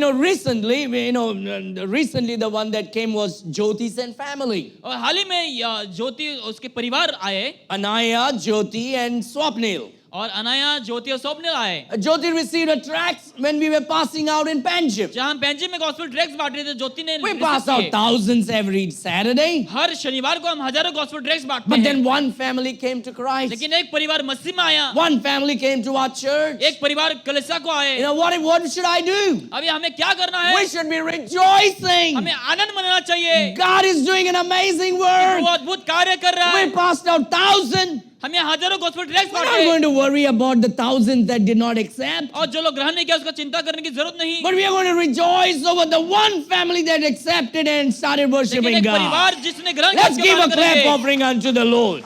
Recently the one that came was Jyoti's and family. और हाल ही में ज्योति उसके परिवार आए, Anaya, Jyoti, and Swapnil. और अनाया, ज्योति और स्वप्निल आए। Jyoti received a tract when we were passing out in Panjim. जहाँ हम पेंजिम में गॉस्पेल ट्रैक्ट्स बांट रहे थे, ज्योति ने We receive pass out किए। thousands every Saturday. हर शनिवार को हम हजारों गॉस्पेल ट्रैक्ट्स बांटते But हैं। then one family came to Christ. लेकिन एक परिवार मसीह में आया, One family came to our church. एक परिवार कलीसिया को आए। What should I do? अभी हमें क्या करना है? We should be rejoicing. हमें आनंद मनाना चाहिए। God is doing an amazing वो work. अद्भुत कार्य कर रहा We है। passed out thousands. हमें हजारों गॉस्पेल ट्रैक्ट्स We're not बांटे, going to worry about the thousands that did not accept. और जो लोग ग्रहण नहीं किया उसका चिंता करने की जरूरत नहीं। But we are going to rejoice over the one family that accepted and started लेकिन worshiping एक God. परिवार जिसने ग्रहण किया Let's उसके give a बारे clap करेंगे। offering unto the Lord.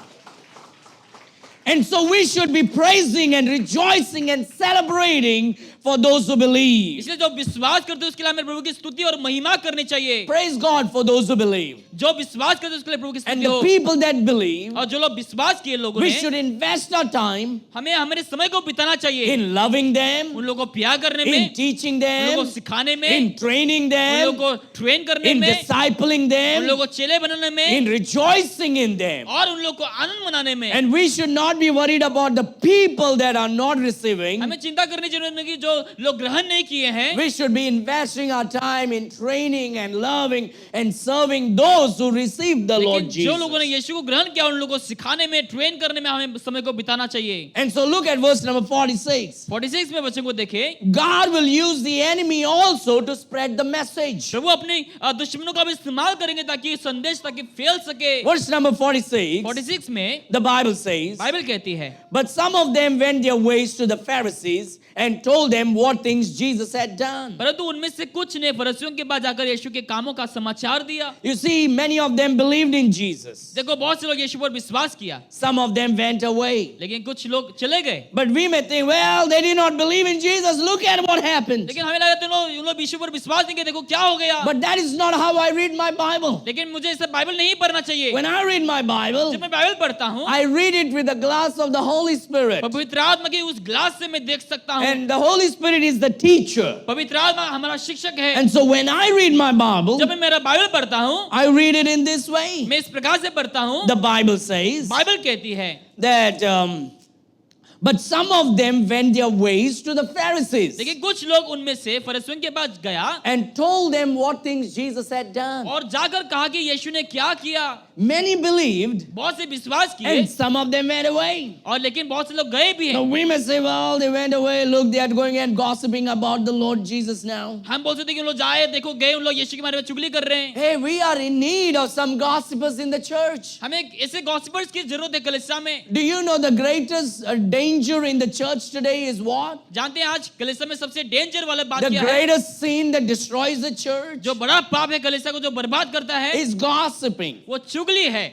And so we should be praising and rejoicing and celebrating for those who believe. इसलिए जो विश्वास करते हैं उसके लिए हमें प्रभु की स्तुति और महिमा करनी चाहिए। Praise God for those who believe. जो विश्वास करते हैं उसके लिए प्रभु की And स्तुति the हो। people that believe, और जो लोग विश्वास किए लोगों we ने, should invest our time हमें हमारे समय को बिताना चाहिए in loving them, उन लोगों को प्यार करने in में, teaching उन them, लोगों को सिखाने में, in training उन them, लोगों को ट्रेन करने in में, discipling उन them, लोगों को चेले बनाने में, in rejoicing in them. और उन लोगों को आनंद मनाने में। And we should not be worried about the people that are not receiving. हमें चिंता करने की जरूरत नहीं कि जो लोग ग्रहण नहीं किए हैं। We should be investing our time in training and loving and serving those who receive the Lord लेकिन जो लोगों ने Jesus. यीशु को ग्रहण किया उन लोगों को सिखाने में, ट्रेन करने में हमें समय को बिताना चाहिए। And so look at verse number 46. 46 में बच्चों को देखें, God will use the enemy also to spread the message. प्रभु अपने दुश्मनों का भी इस्तेमाल करेंगे ताकि संदेश ताकि फैल सके। Verse number 46, 46 में the Bible says, बाइबल कहती है, but some of them went their ways to the Pharisees and told them what things Jesus had done. परंतु उनमें से कुछ ने फरीसियों के पास जाकर यीशु के कामों का समाचार दिया। You see, many of them believed in Jesus. देखो बहुत से लोग यीशु पर विश्वास किया, Some of them went away. लेकिन कुछ लोग चले गए। But we may think, well, they did not believe in Jesus. Look at what happened. लेकिन हमें लगा उन लोग यीशु पर विश्वास नहीं किए, देखो क्या हो गया। But that is not how I read my Bible. लेकिन मुझे इसे बाइबल नहीं पढ़ना चाहिए। When I read my Bible, जब मैं बाइबल पढ़ता हूँ, I read it with a glass of the Holy Spirit. पवित्र आत्मा के उस ग्लास से मैं देख सकता हूँ। And the Holy Spirit is the teacher. पवित्र आत्मा हमारा शिक्षक है। And so when I read my Bible, जब मैं मेरा बाइबल पढ़ता हूँ, I read it in this way. मैं इस प्रकार से पढ़ता हूँ। The Bible says बाइबल कहती है that, but some of them went their ways to the Pharisees लेकिन कुछ लोग उनमें से फरीसियों के पास गया and told them what things Jesus had done. और जाकर कहा कि यीशु ने क्या किया। Many believed बहुत से विश्वास किए and some of them went away. और लेकिन बहुत से लोग गए भी Now हैं। we may say, well, they went away. Look, they are going and gossiping about the Lord Jesus now. हम बोल सकते हैं कि लोग जाए, देखो गए, उन लोग यीशु के बारे में चुगली कर रहे हैं। Hey, we are in need of some gossipers in the church. हमें ऐसे गॉसिपर्स की जरूरत है कलीसिया में। Do you know the greatest danger in the church today is what? जानते हैं आज कलीसिया में सबसे डेंजर वाला बात The क्या है? greatest sin that destroys the church जो बड़ा पाप है कलीसिया को जो बर्बाद करता है, is gossiping. वो चुगली है।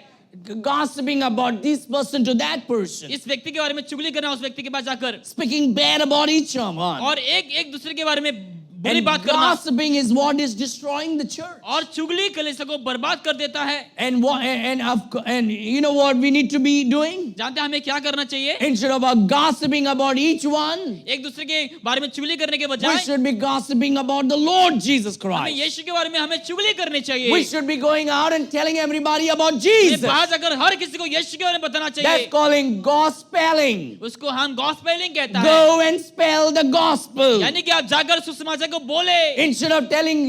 Gossiping about this person to that person. इस व्यक्ति के बारे में चुगली करना, उस व्यक्ति के पास जाकर Speaking bad about each one. और एक दूसरे के बारे में बुरी And बात करना। gossiping is what is destroying the church. और चुगली कलीसिया को बर्बाद कर देता है। And you know what we need to be doing? जानते हैं हमें क्या करना चाहिए? Instead of gossiping about each one, एक दूसरे के बारे में चुगली करने के we बजाय should be gossiping about the Lord Jesus हमें Christ. यीशु के बारे में हमें चुगली करनी चाहिए। We should be going out and telling everybody about ये Jesus. बाहर जाकर हर किसी को यीशु के बारे में बताना That's चाहिए। calling gospeling. उसको हम गॉस्पेलिंग कहता है। Go and spell the gospel. यानी कि आप जाकर सुसमाचार को बोले, instead of telling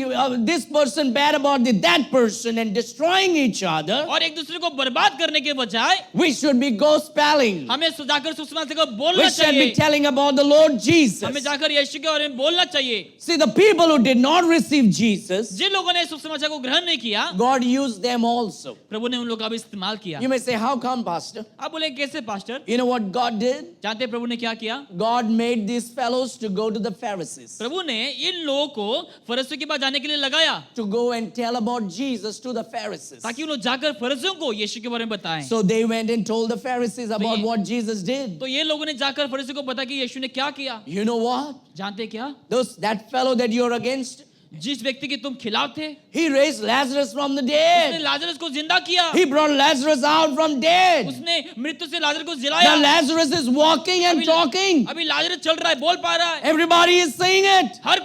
this person bad about that person and destroying each other, और एक दूसरे को बर्बाद करने के बजाय we should be gospelling. हमें जाकर सुसमाचार को बोलना We should be चाहिए, telling about the Lord Jesus. हमें जाकर यीशु के बारे में बोलना चाहिए। See, the people who did not receive Jesus, जिन लोगों ने सुसमाचार को ग्रहण नहीं किया, God used them also. प्रभु ने उन लोगों का भी इस्तेमाल किया। You may say, how come, Pastor? आप बोले कैसे pastor? You know what God did? जानते हैं प्रभु ने क्या किया? God made these fellows to go to the Pharisees, प्रभु ने इन लोगों को फरीसियों के पास जाने के लिए लगाया, to go and tell about Jesus to the Pharisees. ताकि उन लोग जाकर फरीसियों को यीशु के बारे में बताएं। So they went and told the Pharisees about ये- what Jesus did. तो ये लोगों ने जाकर फरीसियों को बताया कि यीशु ने क्या किया। You know what? जानते हैं क्या? That fellow that you're against, जिस व्यक्ति के तुम खिलाफ थे, he raised Lazarus from the उसने dead. लाजरस को जिंदा किया, He brought Lazarus out from dead. उसने मृत्यु से लाजर को Now जिलाया। Lazarus is walking and talking. अभी लाजरस चल रहा है, बोल पा रहा है, Everybody is seeing it. हर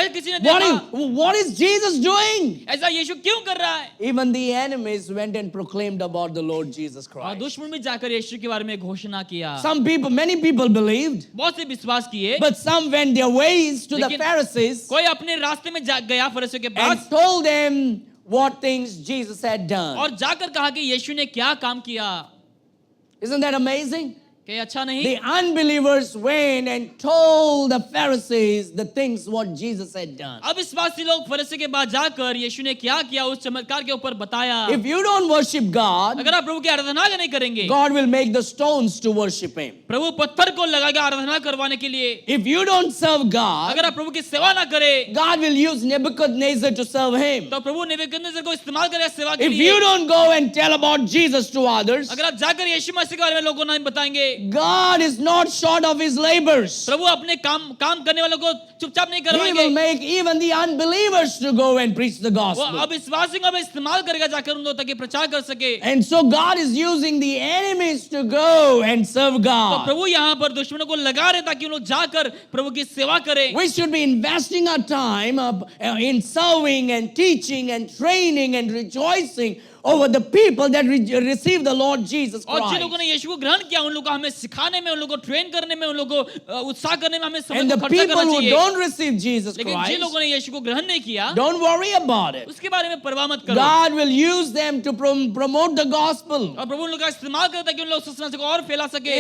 किसी ने देखा। What is Jesus doing? ऐसा यीशु क्यों कर रहा है? Even the enemies went and proclaimed about the Lord Jesus और Christ. दुश्मन भी जाकर यीशु के बारे में घोषणा किया। Many people believed, बहुत से विश्वास किए, but some went their ways to the लेकिन Pharisees कोई अपने रास्ते में गया फरीसियों के and pass told them what things Jesus had done. और जाकर कहा कि यीशु ने क्या काम किया। Isn't that amazing? क्या अच्छा नहीं? The unbelievers went and told the Pharisees the things what Jesus had done. अविश्वासी लोग फरीसी के पास जाकर यीशु ने क्या किया उस चमत्कार के ऊपर बताया। If you don't worship God, अगर आप प्रभु की आराधना नहीं करेंगे, God will make the stones to worship Him. प्रभु पत्थर को लगाएगा आराधना करवाने के लिए। If you don't serve God, अगर आप प्रभु की सेवा ना करें, God will use Nebuchadnezzar to serve him. तो प्रभु नेबूकदनेस्सर को इस्तेमाल करेगा सेवा के If लिए। you don't go and tell about Jesus to others, अगर आप जाकर यीशु मसीह के बारे में लोगों को नहीं बताएंगे, God is not short of His labors. प्रभु अपने काम करने वालों को चुपचाप नहीं He will करवाएंगे। make even the unbelievers to go and preach the वो gospel. अविश्वासियों का भी इस्तेमाल करेगा जाकर उन लोगों तक प्रचार कर सके। And so God is using the enemies to go and serve तो God. प्रभु यहाँ पर दुश्मनों को लगा रहे ताकि उन लोग जाकर प्रभु की सेवा करें। We should be investing our time in serving and teaching and training and rejoicing over the people that receive the Lord Jesus और जिन लोगों Christ. ने यीशु को ग्रहण किया उन लोगों को हमें सिखाने में, उन लोगों को ट्रेन करने में, उन लोगों को उत्साह करने में हमें समय And को the खर्चा people करना who चाहिए। don't receive Jesus लेकिन जिन Christ, लोगों ने यीशु को ग्रहण नहीं किया, don't worry about it. उसके बारे में परवाह मत करो। God will use them to promote the gospel. और प्रभु उन लोगों का इस्तेमाल करता है कि उन लोग सुसमाचार को और फैला सके।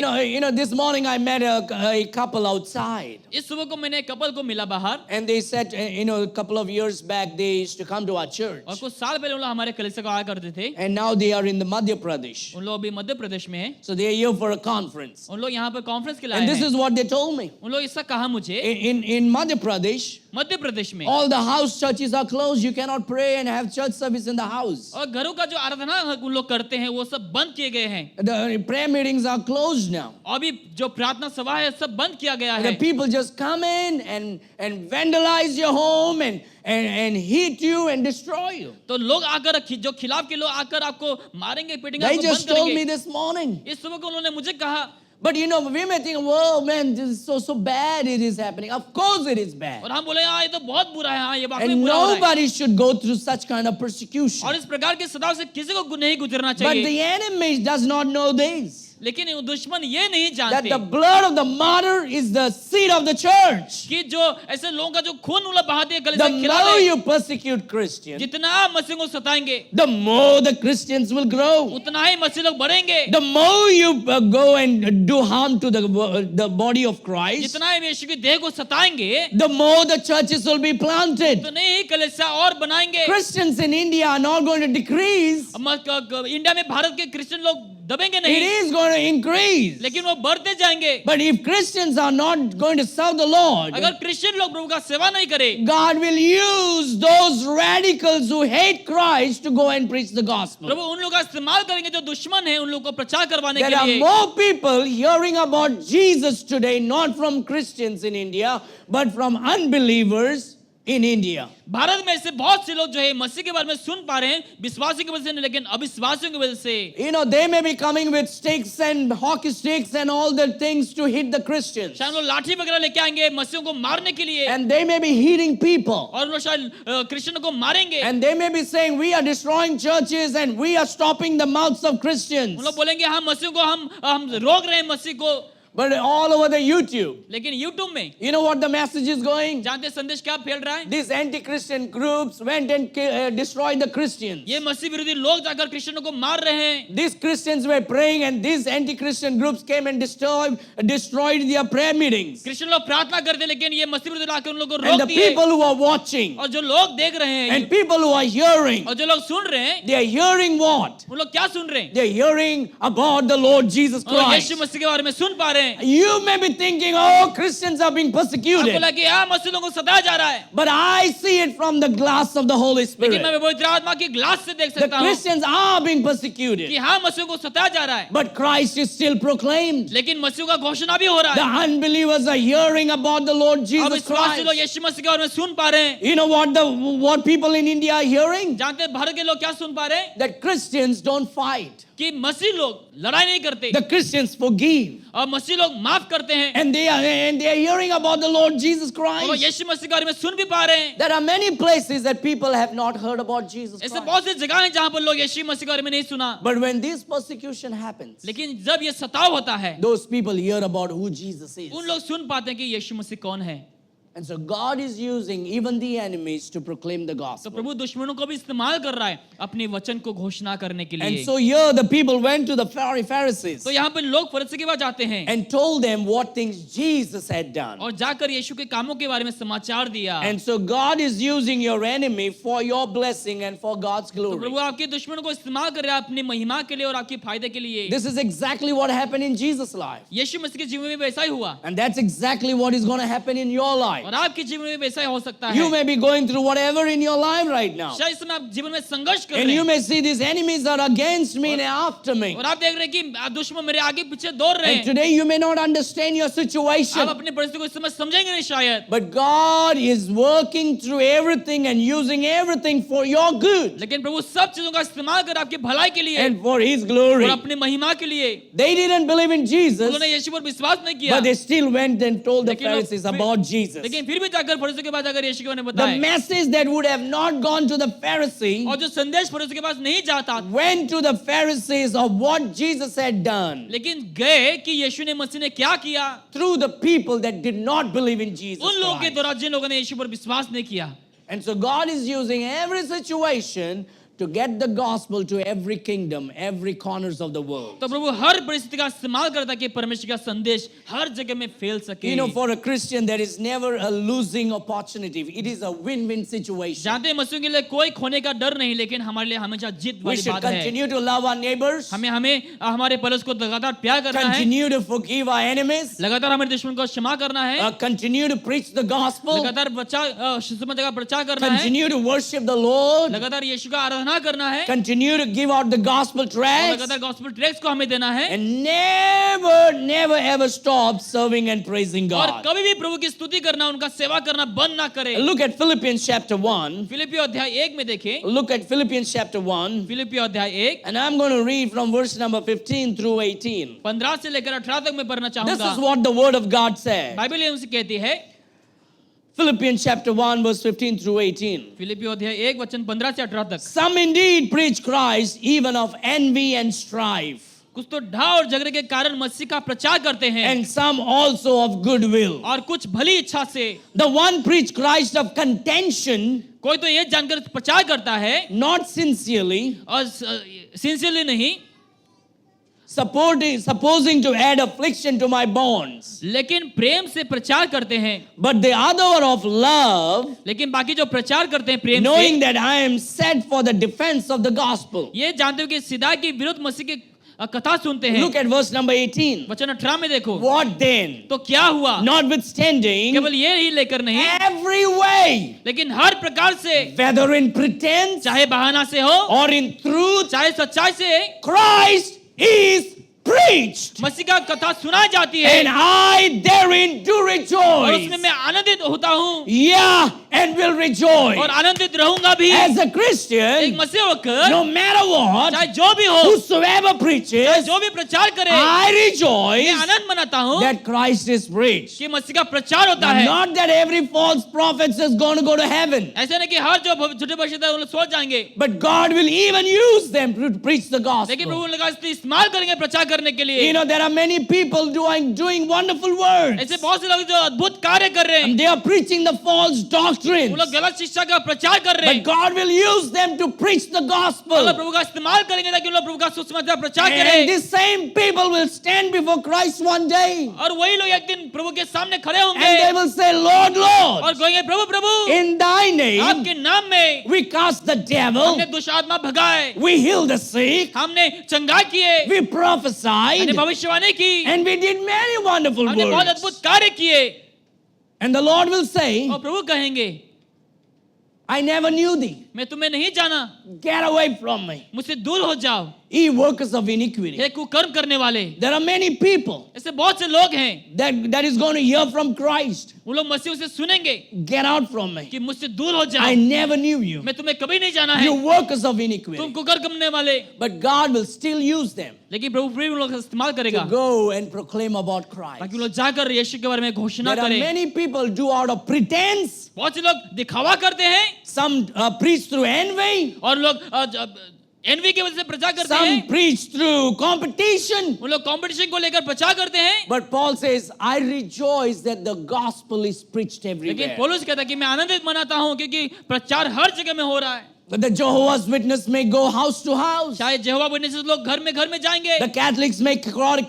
This morning I met a couple outside. इस सुबह को मैंने एक कपल को मिला बाहर, And they said, a couple of years back, they used to come to our church. और कुछ साल पहले उन लोग हमारे कलीसिया को आया करते थे। And now they are in the Madhya Pradesh. उन लोग अभी मध्य प्रदेश में हैं। So they are here for a conference. उन लोग यहाँ पर कॉन्फ्रेंस के लिए And आए this हैं। is what they told me. उन लोग ऐसा कहा मुझे, In Madhya Pradesh, Madhya Pradesh में all the house churches are closed. You cannot pray and have church service in the house. और घरों का जो आराधना उन लोग करते हैं वो सब बंद किए गए हैं। The prayer meetings are closed now. और अभी जो प्रार्थना सभा है सब बंद किया गया The है। people just come in and vandalize your home and hit you and destroy you. तो लोग आकर जो खिलाफ के लोग आकर आपको मारेंगे, पीटेंगे, They आपको just बंद told me करेंगे। this morning. इस सुबह को उन्होंने मुझे कहा, But we may think, whoa, man, this is so bad it is happening. Of course it is bad. और हम बोले हाँ ये तो बहुत बुरा है, हाँ ये वाकई And बुरा हो रहा है। nobody should go through such kind of persecution. और इस प्रकार के सदाओं से किसी को नहीं गुजरना But चाहिए। the enemy does not know this. लेकिन वो दुश्मन ये नहीं That जानते the blood of the martyr is the seed of the church. कि जो ऐसे लोगों का जो खून उला बहाते हैं The कलीसिया के खिलाफ more है, you persecute Christians, जितना आप मसीह को सताएंगे the more the Christians will grow. उतना ही मसीह लोग बढ़ेंगे। The more you go and do harm to the body of Christ, जितना ही यीशु की देह को सताएंगे the more the churches will be planted. उतने ही कलीसिया और बनाएंगे। Christians in India are not going to decrease. India में भारत के क्रिश्चियन लोग दबेंगे It नहीं, is going to increase. लेकिन वो बढ़ते जाएंगे। But if Christians are not going to serve the Lord, अगर क्रिश्चियन लोग प्रभु का सेवा नहीं करे, God will use those radicals who hate Christ to go and preach the gospel. प्रभु उन लोगों का इस्तेमाल करेंगे जो दुश्मन है, उन लोगों को प्रचार करवाने There के are लिए। more people hearing about Jesus today, not from Christians in India, but from unbelievers in India. Bharat में से बहुत से लोग जो है मसीह के बारे में सुन पा रहे हैं, विश्वासियों की वजह से नहीं, लेकिन अविश्वासियों की वजह से। They may be coming with sticks and hockey sticks and all the things to hit the Christians. शायद लोग लाठी वगैरह लेके आएंगे मसीहों को मारने के लिए, And they may be hitting people. और लोग शायद क्रिश्चियनों को मारेंगे। And they may be saying, we are destroying churches and we are stopping the mouths of Christians. उन लोग बोलेंगे हम मसीह को हम रोक रहे हैं मसीह को। But all over the YouTube, लेकिन YouTube में you know what the message is going? जानते हैं संदेश क्या फैल रहा है? These anti-Christian groups went and destroyed the Christians. ये मसीह विरोधी लोग जाकर क्रिश्चियनों को मार रहे हैं. These Christians were praying and these anti-Christian groups came and destroyed their prayer meetings. Christian लोग प्रार्थना करते लेकिन ये मसीह विरोधी आकर उन लोगों को And the रोक दिए. people who are watching और जो लोग देख रहे हैं and people who are hearing, और जो लोग सुन रहे हैं, they are hearing what? वो लोग क्या सुन रहे हैं? They are hearing about the Lord Jesus वो लोग Christ. यीशु मसीह के बारे में सुन पा रहे हैं. You may be thinking, oh, Christians are being आपको persecuted. लगे हाँ मसीह लोगों को सताया जा रहा है. But I see it from the glass of the Holy लेकिन मैं Spirit. पवित्र आत्मा की ग्लास से देख The सकता हूँ Christians are being कि persecuted. हाँ मसीह को सताया जा रहा है. But Christ is still proclaimed. लेकिन मसीह का घोषणा भी हो रहा The है. unbelievers are hearing about the Lord अब Jesus विश्वासी लोग Christ. यीशु मसीह के बारे में सुन पा रहे हैं. You know what people in India are hearing? जानते हैं भारत के लोग क्या सुन पा रहे हैं? That Christians don't fight. कि मसीह लोग लड़ाई नहीं करते The Christians forgive. और मसीह लोग माफ करते हैं. And they are hearing about the Lord Jesus और वो Christ. यीशु मसीह के बारे में सुन भी पा रहे हैं. There are many places that people have not heard about Jesus ऐसे Christ. बहुत सी जगह हैं जहां पर लोग यीशु मसीह के बारे में नहीं सुना. But when this persecution happens, लेकिन जब ये सताव होता है those people hear about who Jesus is. उन लोग सुन पाते हैं कि यीशु मसीह कौन है. And so God is using even the enemies to proclaim the तो gospel. प्रभु दुश्मनों को भी इस्तेमाल कर रहा है अपने वचन को घोषणा करने के And लिए. so here the people went to the Pharisees तो यहाँ पर लोग फरीसी के पास जाते हैं and told them what things Jesus had done. और जाकर यीशु के कामों के बारे में समाचार दिया. And so God is using your enemy for your blessing and for God's तो glory. प्रभु आपके दुश्मनों को इस्तेमाल कर रहा है अपनी महिमा के लिए और आपके फायदे के लिए. This is exactly what happened in Jesus' life. यीशु मसीह के जीवन में वैसा ही हुआ And that's exactly what is going to happen in your life. और आपके जीवन में वैसा ही हो सकता है. You may be going through whatever in your life right now. शायद इस समय आप जीवन में संघर्ष कर And रहे you हैं may see these enemies are against me and after me. और आप देख रहे हैं कि दुश्मन मेरे आगे पीछे दौड़ रहे And हैं. today you may not understand your आप situation. अपनी परिस्थिति को इस समय समझेंगे नहीं शायद. But God is working through everything and using everything for your good लेकिन प्रभु सब चीजों का इस्तेमाल कर आपके भलाई के लिए and for His और glory. अपनी महिमा के लिए. They didn't believe in Jesus, उन्होंने यीशु पर विश्वास नहीं किया. but they still went and told the लेकिन लोग Pharisees फिर- about Jesus. लेकिन फिर भी जाकर फरीसियों के पास जाकर यीशु को ने The बताया. message that would have not gone to the Pharisee और जो संदेश फरीसियों के पास नहीं जाता went to the Pharisees of what Jesus had done लेकिन गए कि यीशु ने मसीह ने क्या किया through the people that did not believe in Jesus उन लोगों के Christ. द्वारा जिन लोगों ने यीशु पर विश्वास नहीं किया. And so God is using every situation to get the gospel to every kingdom, every corners of the world. तो प्रभु हर परिस्थिति का इस्तेमाल करता है कि परमेश्वर का संदेश हर जगह में फैल सके. You know, for a Christian, there is never a losing opportunity. It is a win-win situation. जानते हैं मसीह के लिए कोई खोने का डर नहीं लेकिन हमारे लिए हमेशा जीत We वाली should बात है. continue to love our neighbors, हमें हमारे पड़ोस को लगातार प्यार करना है. continue to forgive our enemies, लगातार हमारे दुश्मन को क्षमा करना है. continue to preach the gospel, लगातार सुसमाचार का प्रचार करना है. continue to worship the Lord, लगातार यीशु का आराधना करना है. continue to give out the gospel और tracts, लगातार गॉस्पेल ट्रैक्ट्स को हमें देना है. and never ever stop serving and praising और God. कभी भी प्रभु की स्तुति करना उनका सेवा करना बंद ना करे. Look at Philippians chapter 1. फिलिपियों अध्याय 1 में देखें. Look at Philippians chapter 1. फिलिपियों अध्याय 1 And I'm going to read from verse number 15 through 18. 15 से लेकर 18 तक मैं पढ़ना This चाहूंगा. is what the word of God said. Bible ये हमसे कहती है. Philippians chapter 1 verse 15 through 18. फिलिपियों अध्याय 1 वचन 15 से 18 तक. Some indeed preach Christ even of envy and strife, कुछ तो ढा और झगड़े के कारण मसीह का प्रचार करते हैं and some also of goodwill. और कुछ भली इच्छा से. The one preach Christ of contention, कोई तो ये जानकर प्रचार करता है not sincerely, और सिंसियरली नहीं, supposing to add affliction to my bonds. लेकिन प्रेम से प्रचार करते हैं. But the other of love, लेकिन बाकी जो प्रचार करते हैं प्रेम knowing से, that I am set for the defense of the gospel. ये जानते हो कि सीधा के विरुद्ध मसीह की कथा सुनते हैं. Look at verse number 18. वचन 18 में देखो. What then? तो क्या हुआ? Notwithstanding, केवल ये ही लेकर नहीं, every way, लेकिन हर प्रकार से, whether in pretense चाहे बहाना से हो, or in truth, चाहे सच्चाई से, Christ is preached, मसीह का कथा सुनाई जाती है and I therein do और rejoice. उसमें मैं आनंदित होता हूँ. Yeah, and will rejoice. और आनंदित रहूंगा भी। As a एक Christian, मसीह होकर no matter what, चाहे जो भी हो, whosoever चाहे preaches, जो भी प्रचार करे, I मैं rejoice आनंद मनाता हूँ that Christ is preached. कि मसीह का प्रचार होता है। Not that every false prophet is going to go to heaven, ऐसा नहीं कि हर जो झूठे भविष्यद्वक्ता है, वो लोग स्वर्ग जाएंगे, but God will even use them to preach the लेकिन प्रभु gospel. उनका इस्तेमाल करेंगे प्रचार करने के लिए। You know, there are many people doing wonderful words. ऐसे बहुत से लोग जो अद्भुत कार्य कर रहे हैं, And they are preaching the false वो doctrines. लोग गलत शिक्षा का प्रचार कर रहे But हैं। God will use them to preach the Allah gospel. प्रभु का इस्तेमाल करेंगे ताकि उन लोग प्रभु का सुसमाचार प्रचार And करें। these same people will stand before Christ one day. और वही लोग एक दिन प्रभु के सामने खड़े And होंगे they will say, Lord, और Lord, कहेंगे, प्रभु प्रभु, in thy name आपके नाम में we cast the devil, हमने दुष्ट आत्मा भगाए, we healed the sick, हमने चंगाई किए, we हमने prophesied, भविष्यवाणी की, and we did many wonderful हमने बहुत works. अद्भुत कार्य किए। And the Lord will say, और प्रभु कहेंगे, I never knew thee. मैं तुम्हें नहीं जाना, Get away from me, मुझसे दूर हो जाओ, ye workers of iniquity. हे कुकर्म करने वाले। There are many people ऐसे बहुत से लोग हैं, that is going to hear from Christ. वो लोग मसीह से सुनेंगे Get out from me. कि मुझसे दूर हो I जाओ, never knew you. मैं तुम्हें कभी नहीं जाना है, You workers of तुम iniquity. कुकर्म करने वाले। But God will still use them लेकिन प्रभु फिर उन लोग का इस्तेमाल करेगा to go and proclaim about Christ. ताकि वो लोग जाकर यीशु के बारे में घोषणा There are करें। many people do out of pretense. बहुत से लोग दिखावा करते हैं Some preach through envy. और लोग एनवी की वजह से प्रचार करते Some हैं, preach through competition. वो लोग कंपटीशन को लेकर प्रचार करते हैं। But Paul says, I rejoice that the gospel is preached लेकिन everywhere. पौलुस कहता है कि मैं आनंदित मनाता हूँ क्योंकि प्रचार हर जगह में हो रहा है। That the Jehovah's Witness may go house to house. शायद जेहोवा विटनेसेस लोग घर में जाएंगे, The Catholics may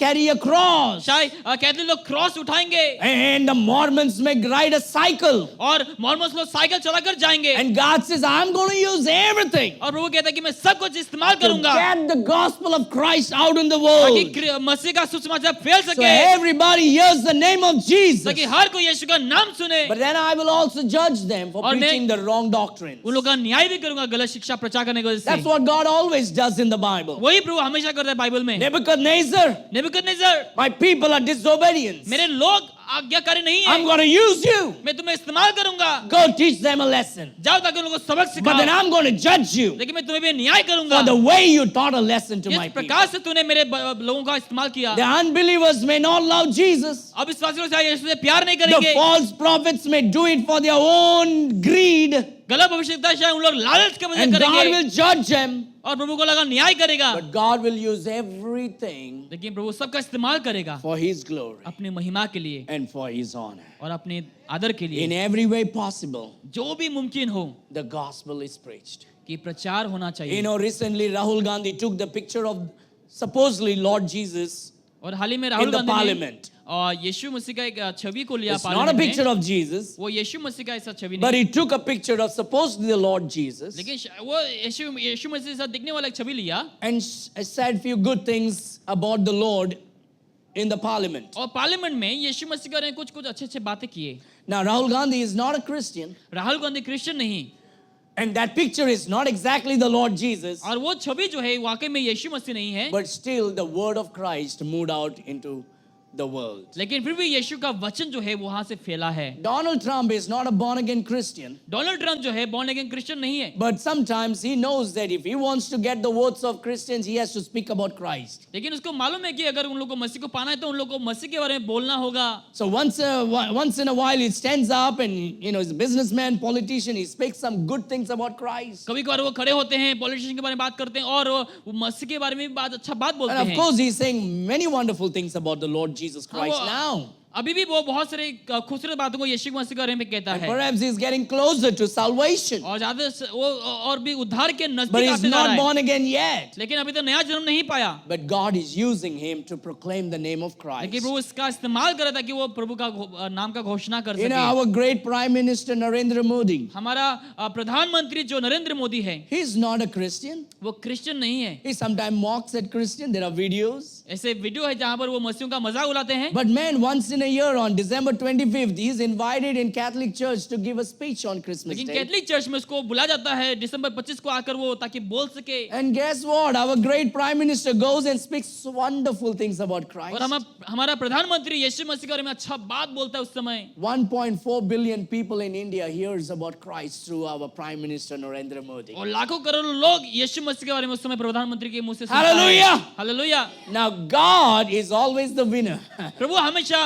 carry a cross. शायद कैथलिक लोग क्रॉस उठाएंगे, And the Mormons may ride a cycle. और मॉर्मन्स लोग साइकिल चलाकर जाएंगे। And God says, I'm going to use everything और प्रभु कहता है कि मैं सब कुछ इस्तेमाल to करूंगा get the gospel of Christ out in the ताकि world. मसीह का सुसमाचार फैल So सके, everybody hears the name of Jesus. ताकि हर कोई यीशु का नाम सुने। But then I will also judge them for और मैं- preaching the wrong doctrine. उन लोगों का न्याय भी करूंगा गलत शिक्षा प्रचार करने की वजह That's से। what God always does in the Bible. वही प्रभु हमेशा करता है बाइबल में। Nebuchadnezzar, Nebuchadnezzar, my people are disobedient. मेरे लोग आज्ञाकारी नहीं I'm है, going to use you. मैं तुम्हें इस्तेमाल करूंगा, Go teach them a lesson. जाओ ताकि उन लोगों को सबक But then सिखाओ। I'm going to judge you लेकिन मैं तुम्हें भी न्याय करूंगा for the way you taught a lesson to my जिस people. प्रकार से तूने मेरे लोगों का इस्तेमाल किया। The unbelievers may not love Jesus. अब विश्वासी लोग शायद यीशु से प्यार नहीं The करेंगे, false prophets may do it for their own greed. गलत भविष्यद्वक्ता शायद उन लोग लालच के वजह And God करेंगे will judge them. और प्रभु को लगा न्याय करेगा, But God will use everything लेकिन प्रभु सबका इस्तेमाल करेगा for His glory अपनी महिमा के लिए and for His honor. और अपने आदर के In लिए। every way possible, जो भी मुमकिन हो the gospel is preached. कि प्रचार होना You चाहिए। know, recently Rahul Gandhi took the picture of supposedly Lord Jesus. और हाल ही में in राहुल the गांधी ने parliament. और यीशु मसीह का एक छवि को लिया It's not a parliament picture में। of Jesus, वो यीशु मसीह का ऐसा छवि but नहीं, he took a picture of supposedly the Lord Jesus लेकिन वो यीशु मसीह के साथ दिखने वाला एक छवि लिया and said few good things about the Lord in the parliament. और पार्लियामेंट में यीशु मसीह के बारे में कुछ अच्छे बातें किए। Now Rahul Gandhi is not a Christian Rahul Gandhi Christian नहीं, and that picture is not exactly the Lord Jesus, और वो छवि जो है वाकई में यीशु मसीह नहीं है, but still the word of Christ moved out into the world. लेकिन फिर भी यीशु का वचन जो है वहां से फैला है। Donald Trump is not a born again Christian, Donald Trump जो है बॉर्न अगेन क्रिश्चियन नहीं है, but sometimes he knows that if he wants to get the votes of Christians, he has to speak about Christ. लेकिन उसको मालूम है कि अगर उन लोगों को मसीह को पाना है तो उन लोगों को मसीह के बारे में बोलना होगा। So once in a while he stands up and he's a businessman, politician, he speaks some good things about Christ. कभी कभार वो खड़े होते हैं, पॉलिटिशियन के बारे में बात करते हैं और वो मसीह के बारे में भी बात अच्छा बात बोलते And of हैं। course he's saying many wonderful things about the Lord Jesus Christ वो- now. अभी भी वो बहुत सारे खूबसूरत बातों को यीशु मसीह के बारे में कहता And है perhaps he's getting closer to salvation, और ज्यादा वो और भी उद्धार के but नजदीक he's आते जा not रहा है, born again yet. लेकिन अभी तो नया जन्म नहीं पाया। But God is using him to proclaim the name of लेकिन Christ. प्रभु इसका इस्तेमाल कर रहा था कि वो प्रभु का नाम का घोषणा कर You know, सके। our great Prime Minister Narendra Modi, हमारा प्रधानमंत्री जो नरेंद्र मोदी है he's not a Christian. वो क्रिश्चियन नहीं है, He sometimes mocks at Christian. There are videos. ऐसे वीडियो है जहां पर वो मसीहों का मजाक उड़ाते हैं। But man, once in a year on December 25th, he is invited in Catholic Church to give a speech on Christmas लेकिन Day. कैथलिक चर्च में उसको बुलाया जाता है दिसंबर 25 को आकर वो ताकि बोल सके। And guess what? Our great Prime Minister goes and speaks wonderful things about Christ. और हमारा प्रधानमंत्री यीशु मसीह के बारे में अच्छा बात बोलता है उस समय। 1.4 billion people in India hears about Christ through our Prime Minister Narendra Modi. और लाखों करोड़ों लोग यीशु मसीह के बारे में उस समय प्रधानमंत्री के मुंह से सुनता है। Hallelujah! Hallelujah. Now God is always the winner. प्रभु हमेशा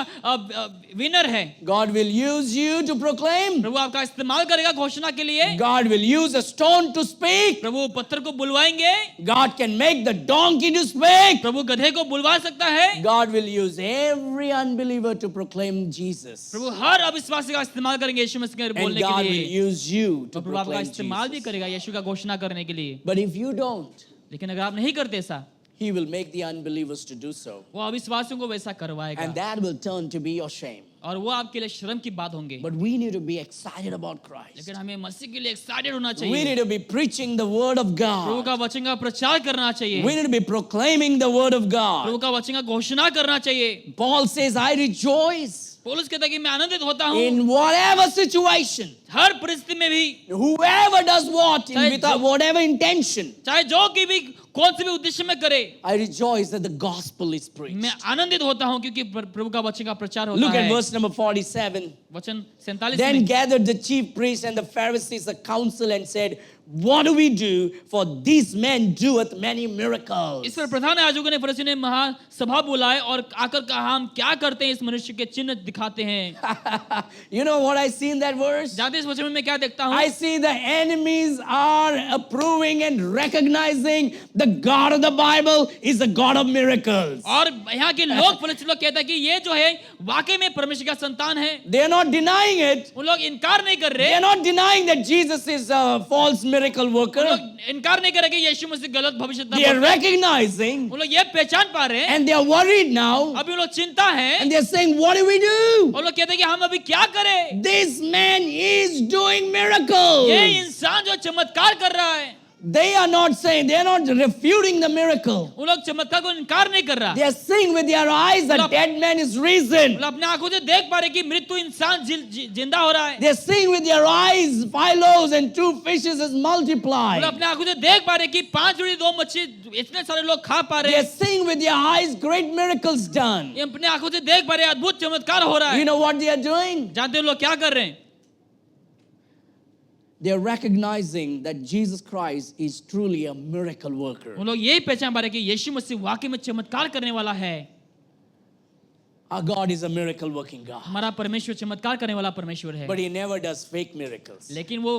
विनर है। God will use you to proclaim. प्रभु आपका इस्तेमाल करेगा घोषणा के लिए। God will use a stone to speak. प्रभु पत्थर को बुलवाएंगे। God can make the donkey to speak. प्रभु गधे को बुलवा सकता है। God will use every unbeliever to proclaim Jesus. प्रभु हर अविश्वासी का इस्तेमाल करेंगे यीशु मसीह के And बोलने God के will लिए। use you to और प्रभु आपका proclaim इस्तेमाल भी Jesus. करेगा यीशु का घोषणा करने के लिए। But if you don't, लेकिन अगर आप नहीं करते ऐसा, He will make the unbelievers to do so. वो अविश्वासियों को वैसा And करवाएगा that will turn to be your shame. और वो आपके लिए शर्म की बात होंगे। But we need to be excited about Christ. लेकिन हमें मसीह के लिए एक्साइटेड होना We चाहिए। need to be preaching the word of Prabhu God. का वचन का प्रचार करना चाहिए। We need to be proclaiming the word of God. प्रभु का वचन का घोषणा करना चाहिए। Paul says, I rejoice पौलुस कहता है कि मैं आनंदित होता हूँ in whatever situation. हर परिस्थिति में भी, Whoever does what, चाहे with जो- whatever intention, चाहे जो की भी कौन से भी उद्देश्य में करे, I rejoice that the gospel is preached. मैं आनंदित होता हूँ क्योंकि प्रभु का वचन का प्रचार होता Look at है। verse number 47. वचन 47 Then में, gathered the chief priests and the Pharisees a council and said, what do we do? For these men doeth many miracles. इस पर प्रधान याजकों ने फरीसियों ने महासभा बुलाए और आकर कहा हम क्या करते हैं, इस मनुष्य के चिन्ह दिखाते हैं। You know what I see in that verse? जानते हैं इस वचन में मैं क्या देखता हूँ? I see the enemies are approving and recognizing the God of the Bible is a God of miracles. और यहाँ के लोग फरीसी लोग कहते हैं कि ये जो है वाकई में परमेश्वर का संतान है। They are not denying it. उन लोग इनकार नहीं कर They रहे। are not denying that Jesus is a false miracle उन worker. लोग इनकार नहीं कर रहे कि यीशु मसीह गलत भविष्यवाणी They are बोलता है। recognizing उन लोग ये पहचान पा रहे हैं। and they are worried now अभी उन लोग चिंता है। and they are saying, what do we do? उन लोग कहते हैं कि हम अभी क्या करें? This man is doing miracles. ये इंसान जो चमत्कार कर रहा है, They are not saying, they are not refuting the miracle. उन लोग चमत्कार को इनकार नहीं कर रहा। They are seeing with their eyes that dead man is risen. उन लोग अपने आंखों से देख पा रहे कि मृत्यु इंसान जिंदा हो रहा है। They are seeing with their eyes 5 loaves and 2 fishes is उन multiplied. लोग अपने आंखों से देख पा रहे कि 5 रोटी 2 मच्छी इतने सारे लोग खा पा रहे They are हैं। seeing with their eyes great miracles done. ये अपने आंखों से देख पा रहे हैं अद्भुत चमत्कार हो रहा You है। know what they are doing? जानते हो लोग क्या कर रहे हैं? They are recognizing that Jesus Christ is truly a miracle worker. उन लोग यही पहचान पा रहे कि यीशु मसीह वाकई में चमत्कार करने वाला है। Our God is a miracle working God. हमारा परमेश्वर चमत्कार करने वाला परमेश्वर है। But He never does fake miracles. लेकिन वो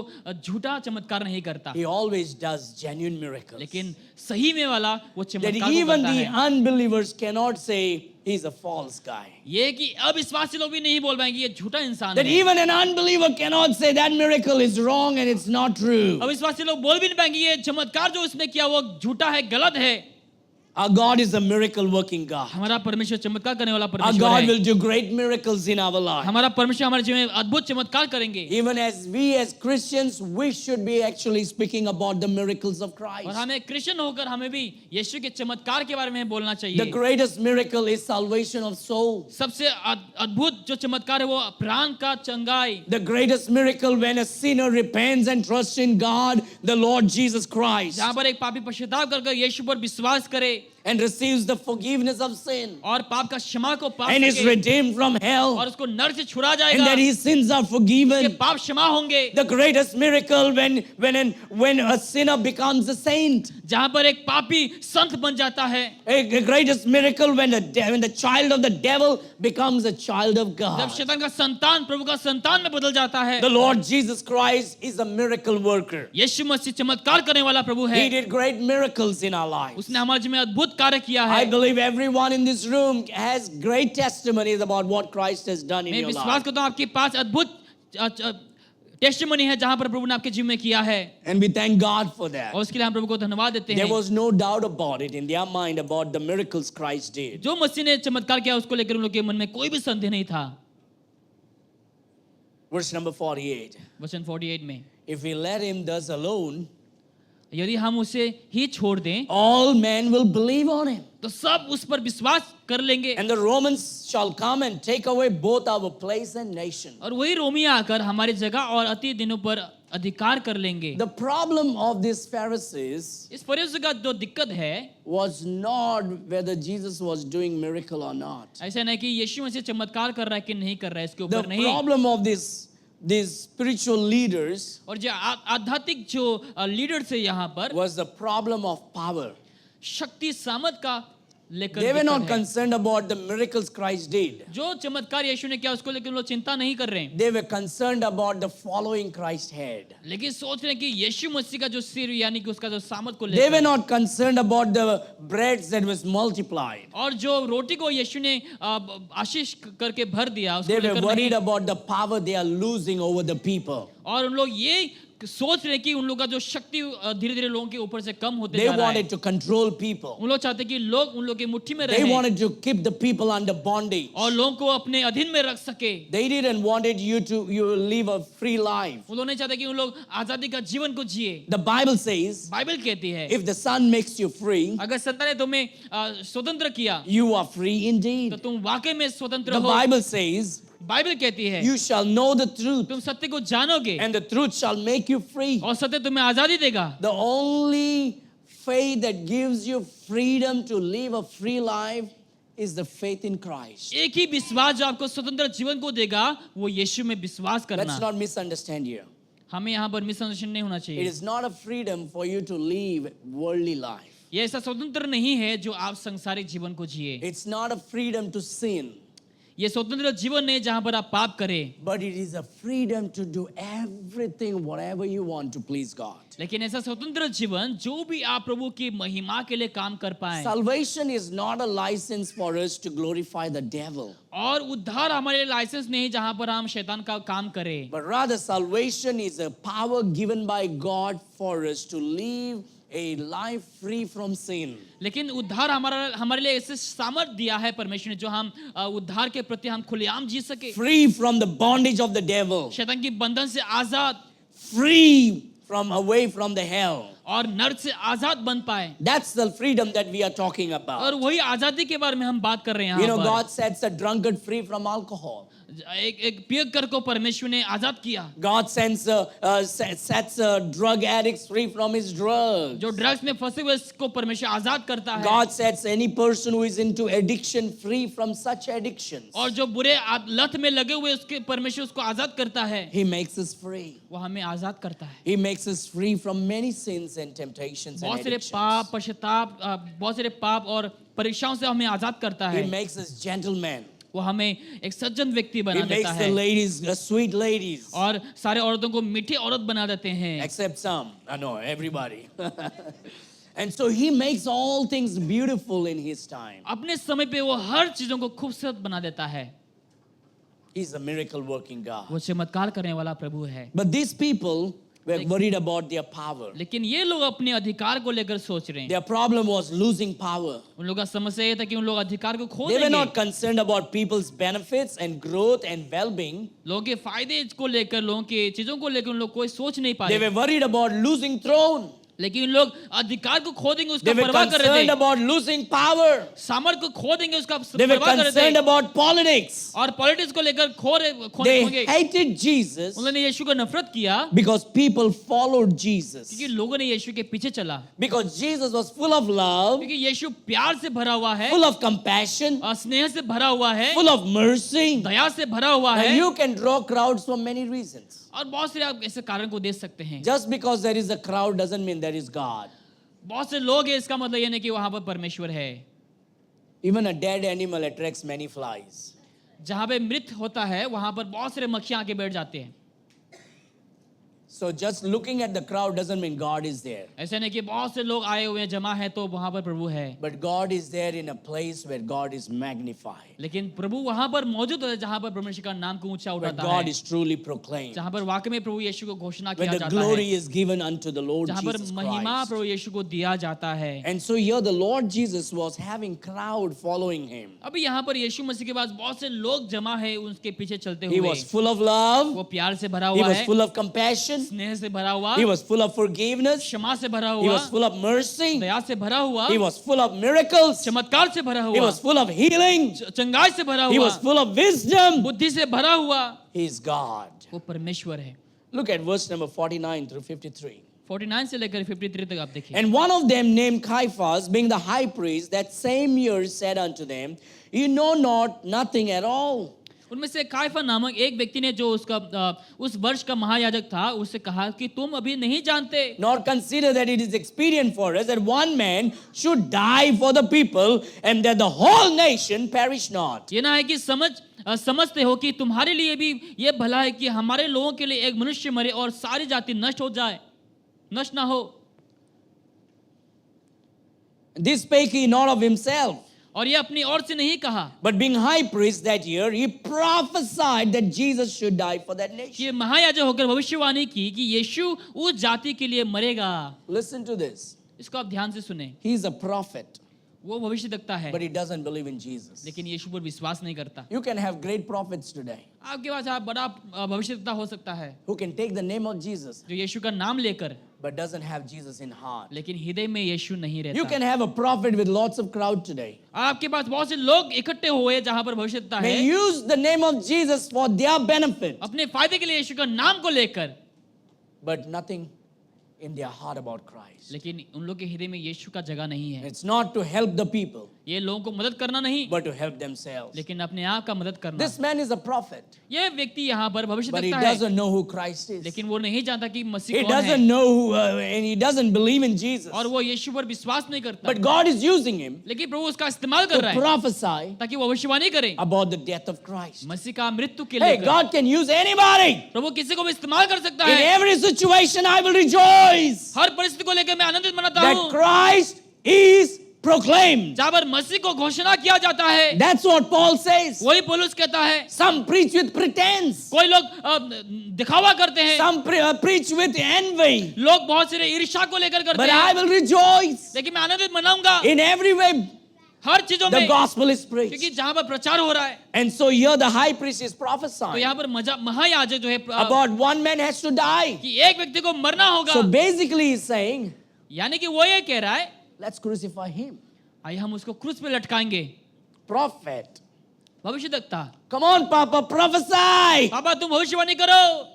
झूठा चमत्कार नहीं करता। He always does genuine miracles. लेकिन सही में वाला वो That चमत्कार को even करता the है। unbelievers cannot say he's a false guy. ये कि अविश्वासी लोग भी नहीं बोल पाएंगे ये झूठा इंसान That है। even an unbeliever cannot say that miracle is wrong and it's not true. अविश्वासी लोग बोल भी नहीं पाएंगे ये चमत्कार जो उसने किया वो झूठा है, गलत है। Our God is a miracle working God. हमारा परमेश्वर चमत्कार करने वाला Our परमेश्वर God है। will do great miracles in our life. हमारा परमेश्वर हमारे जीवन में अद्भुत चमत्कार करेंगे। Even as we as Christians, we should be actually speaking about the miracles of और Christ. हमें क्रिश्चियन होकर हमें भी यीशु के चमत्कार के बारे में बोलना The चाहिए। greatest miracle is salvation of souls. सबसे अद्भुत जो चमत्कार है वो प्राण का चंगाई। The greatest miracle when a sinner repents and trusts in God, the Lord Jesus Christ, जहाँ पर एक पापी पश्चाताप कर यीशु पर विश्वास करे and receives the forgiveness of sin और पाप का क्षमा को पा and is सके redeemed from और hell, उसको नरक से छुड़ा and जाएगा, that his sins are उसके forgiven. पाप क्षमा होंगे। The greatest miracle when a sinner becomes a saint. जहाँ पर एक पापी संत बन जाता है। A greatest miracle when the child of the devil becomes a child of जब God. शैतान का संतान प्रभु का संतान में बदल जाता है। The Lord Jesus Christ is a miracle worker. यीशु मसीह चमत्कार करने वाला प्रभु है। He did great miracles in our lives. उसने हमारे जीवन में अद्भुत कार्य किया I है। believe everyone in this room has great testimonies about what Christ has done in मैं your विश्वास life. करता हूँ आपके पास अद्भुत टेस्टिमनी है जहाँ पर प्रभु ने आपके जीवन में किया है And we thank God for that. और उसके लिए हम प्रभु को धन्यवाद देते There हैं। was no doubt about it in their mind about the miracles Christ did. जो मसीह ने चमत्कार किया उसको लेकर उन लोगों के मन में कोई भी संदेह नहीं था। Verse number 48. वचन 48 में If we let him thus alone, यदि हम उसे ही छोड़ दें all men will believe on him. तो सब उस पर विश्वास कर लेंगे And the Romans shall come and take away both our place and nation. और वही रोमी आकर हमारी जगह और अति दिनों पर अधिकार कर लेंगे। The problem of these Pharisees इस फरीसियों का जो दिक्कत है was not whether Jesus was doing miracle or not. ऐसा नहीं कि यीशु मसीह चमत्कार कर रहा है कि नहीं कर रहा है, इसके The ऊपर नहीं। problem of these spiritual leaders और जो आध्यात्मिक जो लीडर्स है यहाँ पर was the problem of power. शक्ति सामर्थ का लेकर They were not दिक्कत है। concerned about the miracles Christ did. जो चमत्कार यीशु ने किया उसको लेकर लोग चिंता नहीं कर रहे हैं, They were concerned about the following Christ had. लेकिन सोच रहे हैं कि यीशु मसीह का जो सिर यानी कि उसका जो सामर्थ को They were लेकर not concerned about the breads that was multiplied. और जो रोटी को यीशु ने आशीष करके भर दिया उसको They were लेकर worried नहीं। about the power they are losing over the people. और उन लोग ये सोच रहे हैं कि उन लोग का जो शक्ति धीरे धीरे लोगों के ऊपर से कम होते They जा रहा है। wanted to control people. उन लोग चाहते कि लोग उन लोग के मुट्ठी में They रहे wanted to keep the people under bondage. और लोगों को अपने अधीन में रख सके। They didn't wanted you live a free life. उन लोग नहीं चाहते कि उन लोग आजादी का जीवन को जिए। The Bible says, बाइबल कहती है if the Son makes you free, अगर सत्ता ने तुम्हें स्वतंत्र किया you are free तो indeed. तुम वाकई में स्वतंत्र The हो। Bible says, बाइबल कहती है you shall know the truth, तुम सत्य को जानोगे and the truth shall make you free. और सत्य तुम्हें आजादी देगा। The only faith that gives you freedom to live a free life is the faith in Christ. एक ही विश्वास जो आपको स्वतंत्र जीवन को देगा वो यीशु में विश्वास Let's करना। not misunderstand here. हमें यहाँ पर मिसअंडरस्टैंडिंग नहीं होना It चाहिए। is not a freedom for you to live worldly life. ये ऐसा स्वतंत्र नहीं है जो आप संसारिक जीवन को जिए। It's not a freedom to sin, ये स्वतंत्र जीवन नहीं जहाँ पर आप पाप करें, but it is a freedom to do everything, whatever you want to please God. लेकिन ऐसा स्वतंत्र जीवन जो भी आप प्रभु की महिमा के लिए काम कर पाए। Salvation is not a license for us to glorify the devil, और उद्धार हमारे लिए लाइसेंस नहीं जहाँ पर हम शैतान का काम करें, but rather salvation is a power given by God for us to live a life free from sin. लेकिन उद्धार हमारे लिए ऐसे सामर्थ दिया है परमेश्वर ने जो हम उद्धार के प्रति हम खुलेआम जी सके, Free from the bondage of the devil, शैतान की बंधन से आजाद free from away from the hell. और नर्क से आजाद बन पाए। That's the freedom that we are talking और about. वही आजादी के बारे में हम बात कर रहे हैं You यहाँ know, पर। God sets a drunkard free from alcohol. एक पियक्कर को परमेश्वर ने आजाद किया, God sets drug addicts free from his drugs. जो ड्रग्स में फंसे हुए को परमेश्वर आजाद करता है, God sets any person who is into addiction free from such addictions. और जो बुरे लत में लगे हुए उसके परमेश्वर उसको आजाद करता है, He makes us free. वो हमें आजाद करता है। He makes us free from many sins and temptations and बहुत सारे addictions. पाप पश्चाताप बहुत सारे पाप और परीक्षाओं से हमें आजाद करता है। He makes us gentlemen. वो हमें एक सज्जन व्यक्ति He बना makes देता the है ladies sweet ladies. और सारे औरतों को मीठी औरत बना देते हैं, Except some. I know, everybody. And so he makes all things beautiful in his time. अपने समय पे वो हर चीजों को खूबसूरत बना देता है। He's a miracle working God. वो चमत्कार करने वाला प्रभु है। But these people were worried about their power. लेकिन ये लोग अपने अधिकार को लेकर सोच रहे हैं। Their problem was losing power. उन लोगों का समस्या ये था कि उन लोग अधिकार को खो They were देंगे। not concerned about people's benefits and growth and well-being. लोगों के फायदे को लेकर, लोगों के चीजों को लेकर उन लोग कोई सोच नहीं They पाए, were worried about losing throne. लेकिन इन लोग अधिकार को खो देंगे उसका They were परवाह कर रहे concerned थे, about losing power. सामर्थ को खो देंगे उसका They were परवाह कर रहे concerned थे, about politics. और पॉलिटिक्स को लेकर खोने They होंगे। hated Jesus उन्होंने यीशु को नफरत किया because people followed Jesus. क्योंकि लोगों ने यीशु के पीछे चला, Because Jesus was full of love, क्योंकि यीशु प्यार से भरा हुआ है, full of compassion, और स्नेह से भरा हुआ है, full of mercy. दया से भरा हुआ And है, you can draw crowds for many reasons. और बहुत से आप ऐसे कारण को दे सकते हैं। Just because there is a crowd doesn't mean there is God. बहुत से लोग हैं, इसका मतलब ये नहीं कि वहां पर परमेश्वर है। Even a dead animal attracts many flies. जहां पे मृत होता है वहां पर बहुत सारे मक्खियां आके बैठ जाते हैं। So just looking at the crowd doesn't mean God is there. ऐसे नहीं कि बहुत से लोग आए हुए हैं, जमा है तो वहां पर प्रभु है, But God is there in a place where God is magnified. लेकिन प्रभु वहां पर मौजूद है जहां पर परमेश्वर का नाम को ऊंचा Where उठाता God है, is truly proclaimed. जहां पर वाकई में प्रभु यीशु को घोषणा Where किया the जाता glory है, is given unto the Lord जहां पर Jesus महिमा Christ. प्रभु यीशु को दिया जाता है। And so here the Lord Jesus was having crowd following him. अभी यहाँ पर यीशु मसीह के पास बहुत से लोग जमा है, उसके पीछे चलते He हुए। was full of love. वो प्यार से भरा He हुआ was है, full of compassion. compassion. स्नेह से भरा हुआ, He was full of forgiveness. क्षमा से भरा He हुआ, was full of mercy. दया से भरा हुआ, He was full of miracles. चमत्कार से भरा He हुआ, was full of healing. चंगाई से भरा He हुआ, was full of wisdom. बुद्धि से भरा हुआ. He is God. वो परमेश्वर है. Look at verse number 49 through 53. 49 से लेकर 53 तक आप देखिए. And one of them, named Caiaphas, being the high priest, that same year said unto them, You know not nothing at all. उनमें से काइफा नामक एक व्यक्ति ने जो उस वर्ष का महायाजक था उससे कहा कि तुम अभी नहीं जानते, Nor consider that it is expedient for us that one man should die for the people, and that the whole nation perish not. ये ना है कि समझते हो कि तुम्हारे लिए भी ये भला है कि हमारे लोगों के लिए एक मनुष्य मरे और सारी जाति नष्ट हो जाए, नष्ट ना हो. This spake he not of himself, और ये अपनी ओर से नहीं कहा, but being high priest that year, he prophesied that Jesus should die for that कि nation. ये महायाजक होकर भविष्यवाणी की कि यीशु उस जाति के लिए मरेगा. Listen to this. इसको आप ध्यान से सुने. He is a prophet, वो भविष्यद्वक्ता है but he doesn't believe in Jesus. लेकिन यीशु पर विश्वास नहीं करता. You can have great prophets today आपके पास आप बड़ा भविष्यद्वक्ता हो सकता है who can take the name of Jesus, जो यीशु का नाम लेकर but doesn't have Jesus in heart. लेकिन हृदय में यीशु नहीं You रहता. can have a prophet with lots of crowd today. आपके पास बहुत से लोग इकट्ठे हुए जहां पर भविष्यद्वक्ता They है, use the name of Jesus for their benefit, अपने फायदे के लिए यीशु का नाम को लेकर, but nothing in their heart about Christ. लेकिन उन लोग के हृदय में यीशु का जगह नहीं है. It's not to help the people, ये लोगों को मदद करना नहीं, but to help themselves. लेकिन अपने आप का मदद करना. This man is a prophet, ये व्यक्ति यहाँ पर but he भविष्यद्वक्ता है, doesn't know who Christ is. लेकिन वो नहीं जानता कि He मसीह कौन है doesn't know who, and he doesn't believe in Jesus. और वो यीशु पर विश्वास नहीं करता. But God is using him लेकिन प्रभु उसका इस्तेमाल कर रहा to है prophesy ताकि वो भविष्यवाणी करे about the death of Christ. मसीह का मृत्यु के Hey, लिए. God can use anybody. प्रभु किसी को भी इस्तेमाल कर सकता In है. every situation, I will rejoice हर परिस्थिति को लेकर मैं आनंदित मनाता that हूँ Christ is proclaimed. जहाँ पर मसीह को घोषणा किया जाता है. That's what Paul says. वही पौलुस कहता है. Some preach with pretense. कोई लोग दिखावा करते हैं, Some preach with envy. लोग बहुत सारे ईर्ष्या को लेकर करते But I हैं, will rejoice. लेकिन मैं आनंदित मनाऊंगा In every way, हर चीजों the में, gospel is क्योंकि preached. जहाँ पर प्रचार हो रहा है. And so here the high priest is तो prophesying यहाँ पर महायाजक जो है about one man has to die. कि एक व्यक्ति को मरना होगा. So basically he's saying, यानी कि वो ये कह रहा है, let's crucify him. आइए हम उसको क्रूस पे लटकाएंगे. Prophet. भविष्यद्वक्ता, Come on, Papa, prophesy. पापा तुम भविष्यवाणी करो.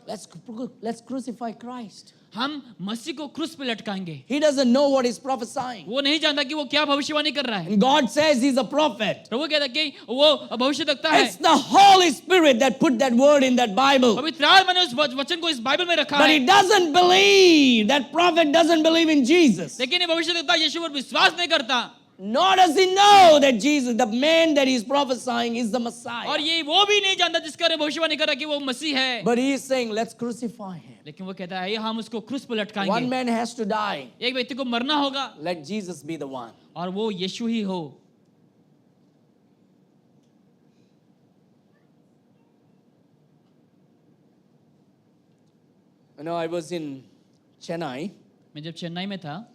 Let's crucify Christ. हम मसीह को क्रूस पे लटकाएंगे. He doesn't know what he's prophesying. वो नहीं जानता कि वो क्या भविष्यवाणी कर रहा है. And God says he's a prophet. प्रभु कहता है कि वो भविष्यद्वक्ता है. It's the Holy Spirit that put that word in that Bible. पवित्र आत्मा ने उस वचन को इस बाइबल में रखा But है. he doesn't believe, that prophet doesn't believe in Jesus. लेकिन ये भविष्यद्वक्ता यीशु पर विश्वास नहीं करता. Nor does he know that Jesus, the man that he's prophesying, is the और Messiah. ये वो भी नहीं जानता जिसका रे भविष्यवाणी कर रहा कि वो मसीह है. But he is saying, let's crucify him. लेकिन वो कहता है ये हम उसको क्रूस पे One लटकाएंगे. man has to die. एक व्यक्ति को मरना होगा Let Jesus be the one. और वो यीशु ही हो. You know, I was in Chennai मैं जब चेन्नई में था,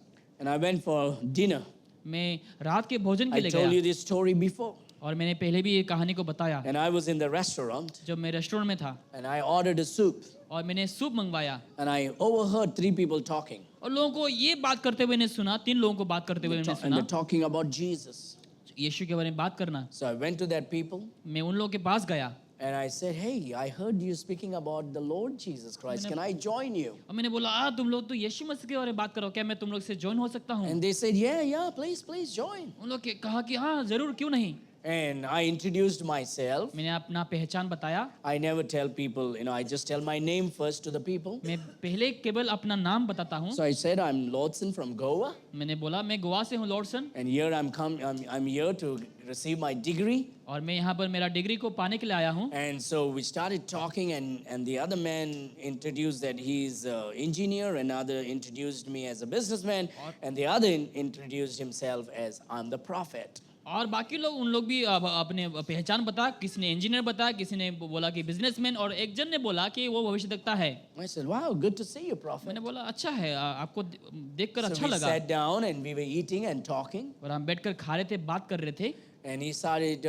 and I went for dinner. मैं रात के भोजन के I लिए told you गया this story before. और मैंने पहले भी ये कहानी को बताया. And I was in the restaurant जब मैं रेस्टोरेंट में था and I ordered a soup. और मैंने सूप मंगवाया And I overheard three people talking. और लोगों को ये बात करते हुए मैंने सुना, 3 लोगों को बात करते हुए मैंने And सुना they're talking about Jesus. यीशु के बारे में बात करना. So I went to that people मैं उन लोगों के पास गया and I said, hey, I heard you speaking about the Lord Jesus Christ. Can I join you? और मैंने बोला तुम लोग तो यीशु मसीह के बारे में बात करो, क्या मैं तुम लोग से ज्वाइन हो सकता हूँ. And they said, yeah, please join. उन लोग कहा कि हाँ जरूर, क्यों नहीं. And I introduced myself. मैंने अपना पहचान बताया. I never tell people, I just tell my name first to the people. मैं पहले केवल अपना नाम बताता हूँ. So I said, I'm Lordson from Goa. मैंने बोला मैं गोवा से हूँ, लॉर्डसन, And here I'm here to receive my degree. और मैं यहाँ पर मेरा डिग्री को पाने के लिए आया हूँ. And so we started talking, and the other man introduced that he's an engineer, another introduced me as a businessman, and the other introduced himself as I'm the prophet. और बाकी लोग उन लोग भी अपने पहचान बता, किसी ने इंजीनियर बताया, किसी ने बोला कि बिजनेसमैन, और एक जन ने बोला कि वो भविष्यद्वक्ता है. I said, wow, good to see you, prophet. मैंने बोला अच्छा है, आपको देखकर So अच्छा we लगा. sat down and we were eating and talking, और हम बैठकर खा रहे थे, बात कर रहे थे. and he started,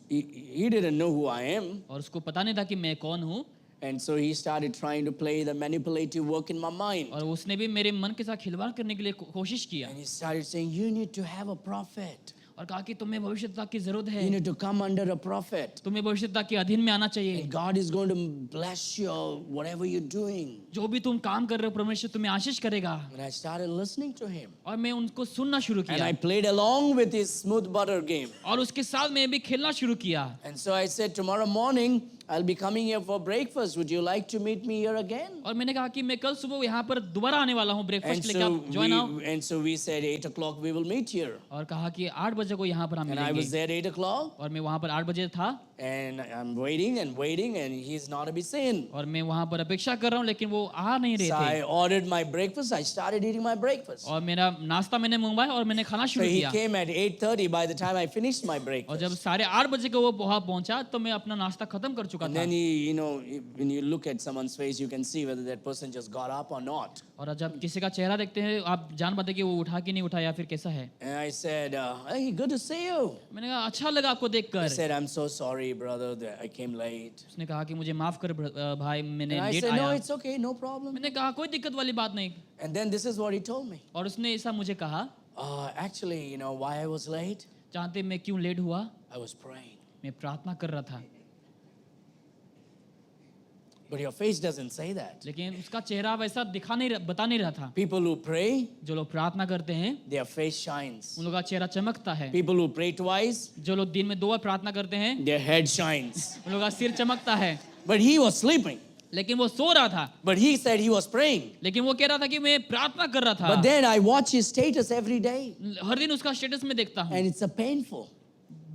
he didn't know who I am. और उसको पता नहीं था कि मैं कौन हूँ. And so he started trying to play the manipulative work in my mind. और उसने भी मेरे मन के साथ खिलवाड़ करने के लिए कोशिश किया And he started saying, you need to have a prophet. और कहा कि तुम्हें भविष्यता की जरूरत You है, need to come under a prophet. तुम्हें भविष्यता के अधीन में आना चाहिए। And God is going to bless you whatever you're doing. जो भी तुम काम कर रहे हो परमेश्वर तुम्हें आशीष करेगा। And I started listening to him. और मैं उनको सुनना शुरू And किया I played along with his smooth butter game. और उसके साथ मैं भी खेलना शुरू किया। And so I said, tomorrow morning, I'll be coming here for breakfast. Would you like to meet me here again? और मैंने कहा कि मैं कल सुबह यहाँ पर दोबारा आने वाला हूँ And ब्रेकफास्ट लेके, so, आप ज्वाइन आओ। we said 8 o'clock we will meet here. और कहा कि 8 बजे को यहाँ पर हम And I was मिलेंगे। there 8 o'clock. और मैं वहाँ पर 8 बजे था And I'm waiting and waiting and he's not to be seen. और मैं वहाँ पर अपेक्षा कर रहा हूँ लेकिन वो आ नहीं रहे So I थे। ordered my breakfast. I started eating my breakfast. और मेरा नाश्ता मैंने मंगवाया और मैंने खाना So शुरू he किया। came at 8:30 by the time I finished my और breakfast. जब 8:30 बजे को वो वहाँ पहुँचा तो मैं अपना नाश्ता खत्म कर चुका And था। then when you look at someone's face, you can see whether that person just got up or not. और जब किसी का चेहरा देखते हैं आप जान पाते कि वो उठा कि नहीं उठा या फिर कैसा है। And I said, hey, good to see you. मैंने कहा अच्छा लगा आपको He देखकर। said, I'm so sorry, brother, that I came late. उसने कहा कि मुझे माफ कर भाई, मैंने And I late said, no, आया। it's okay, no problem. मैंने कहा कोई दिक्कत वाली बात नहीं। And then this is what he told me. और उसने ऐसा मुझे कहा, Actually, why I was late? जानते मैं क्यों लेट हुआ? I was praying. मैं प्रार्थना कर रहा था। But your face doesn't say that. लेकिन उसका चेहरा वैसा बता नहीं रहा था। People who pray, जो लोग प्रार्थना करते हैं their face shines. उन लोगों का चेहरा चमकता है। People who pray twice, जो लोग दिन में 2 बार प्रार्थना करते हैं their head shines. उन लोगों का सिर चमकता है। But he was sleeping. लेकिन वो सो रहा था। But he said he was praying. लेकिन वो कह रहा था कि मैं प्रार्थना कर रहा था। But then I watch his status every day. हर दिन उसका स्टेटस में देखता हूँ। And it's a painful.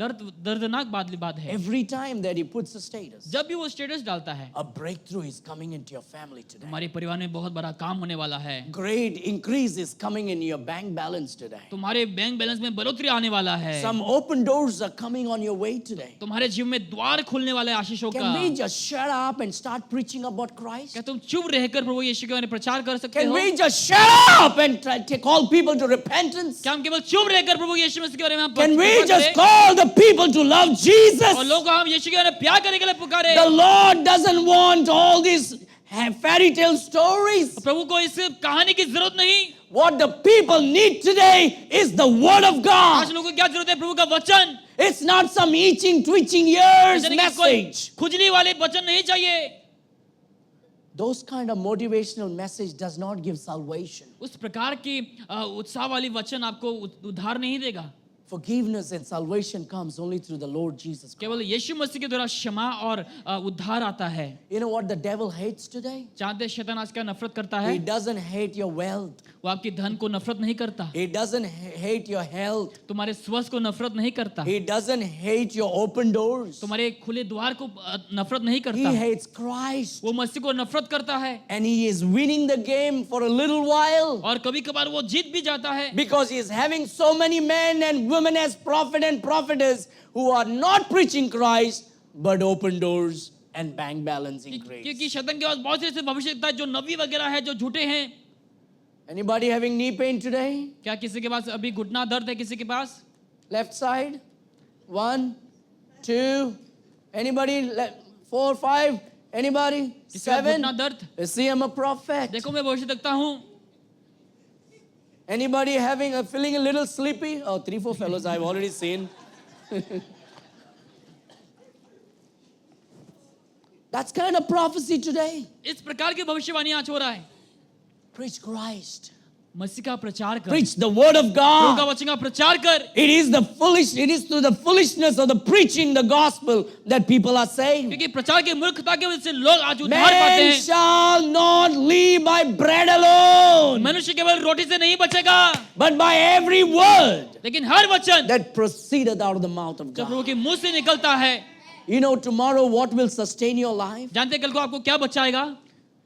दर्दनाक बात है। Every time that he puts a status, जब भी वो स्टेटस डालता है, a breakthrough is coming into your family today. हमारे परिवार में बहुत बड़ा काम होने वाला है। Great increase is coming in your bank balance today. तुम्हारे बैंक बैलेंस में बढ़ोतरी आने वाला है। Some open doors are coming on your way today. तुम्हारे जीवन में द्वार खुलने वाले आशीषों Can का। we just shut up and start preaching about Christ? क्या तुम चुप रहकर प्रभु यीशु के बारे में प्रचार कर सकते Can हो? we just shut up and try to call people to repentance? क्या हम केवल चुप रहकर प्रभु यीशु मसीह के बारे में हम Can we प्रचार just करें? call the people to love और Jesus? लोगों को हम यीशु के बारे में प्यार करने के लिए पुकारे। The Lord doesn't want all these fairy tale stories. प्रभु को इस कहानी की जरूरत नहीं। What the people need today is the Word of आज God. लोगों को क्या जरूरत है? प्रभु का वचन। It's not some itching, twitching ears यानी कि कोई message. खुजली वाले वचन नहीं चाहिए। Those kind of motivational message does not give salvation. उस प्रकार की उत्साह वाली वचन आपको उद्धार नहीं देगा। Forgiveness and salvation comes only through the Lord Jesus Christ. केवल यीशु मसीह के द्वारा क्षमा और उद्धार आता है। You know what the devil hates today? जानते हैं शैतान आज क्या नफरत करता है? He doesn't hate your wealth. वो आपकी धन को नफरत नहीं करता। He doesn't hate your health. तुम्हारे स्वास्थ्य को नफरत नहीं करता। He doesn't hate your open doors. तुम्हारे खुले द्वार को नफरत नहीं He करता। hates Christ. वो मसीह को नफरत करता है And he is winning the game for a little while. और कभी कभार वो जीत भी जाता है Because he is having so many men and women as prophet and prophetess who are not preaching Christ but open doors and bank balance increase. क्योंकि शैतान के पास बहुत से ऐसे भविष्यवक्ता है जो नबी वगैरह है जो झूठे हैं। Anybody having knee pain today? क्या किसी के पास अभी घुटना दर्द है? किसी के पास Left side? 1, 2. Anybody? 4, 5. Anybody? किसी का 7. घुटना दर्द? You see, I'm a prophet. देखो मैं भविष्य देखता हूँ। Anybody feeling a little sleepy? Oh, 3, 4 fellows I've already seen. That's kind of prophecy today. इस प्रकार की भविष्यवाणी आज हो रहा है। Preach Christ. मसीह का प्रचार कर। Preach the word of प्रभु का God. वचन का प्रचार कर। It is through the foolishness of the preaching the gospel that people are saved. क्योंकि प्रचार की मूर्खता की वजह से लोग आज उद्धार पाते Man हैं। shall not live by bread alone, मनुष्य केवल रोटी से नहीं बचेगा but by every word लेकिन हर वचन that proceedeth out of the mouth of जो प्रभु God. के मुंह से निकलता है। You know, tomorrow what will sustain your life? जानते हैं कल को आपको क्या बचाएगा?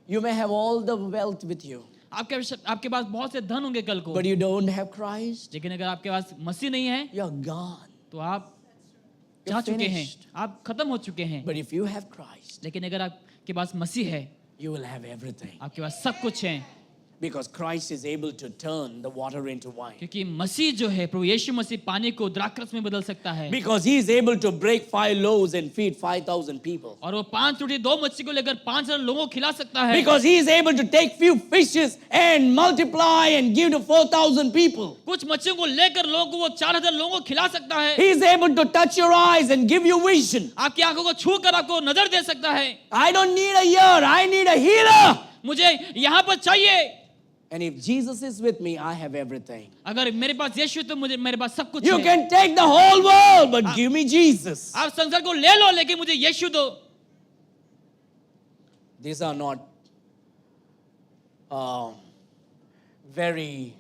You may have all the wealth with you, आपके पास बहुत से धन होंगे कल को, but you don't have Christ. लेकिन अगर आपके पास मसीह नहीं है You're gone. तो आप You're जा चुके हैं, finished. आप खत्म हो चुके हैं। But if you have Christ, लेकिन अगर आपके पास मसीह है, you will have everything. आपके पास सब कुछ है। Because Christ is able to turn the water into wine. क्योंकि मसीह जो है प्रभु यीशु मसीह पानी को द्राक्षरस में बदल सकता है Because he is able to break 5 loaves and feed 5,000 people. और वो 5 रोटी 2 मच्छी को लेकर 5,000 लोगों को खिला सकता है Because he is able to take few fishes and multiply and give to 4,000 people. कुछ मच्छियों को लेकर लोगों को वो 4,000 लोगों को खिला सकता है He is able to touch your eyes and give you vision. आपकी आंखों को छू कर आपको नजर दे सकता है I don't need a ear, I need a healer. मुझे यहाँ पर चाहिए And if Jesus is with me, I have everything. अगर मेरे पास यीशु है तो मुझे मेरे पास सब कुछ You है can take the whole world, but give me Jesus. आप संसार को ले लो लेकिन मुझे यीशु दो These are not very,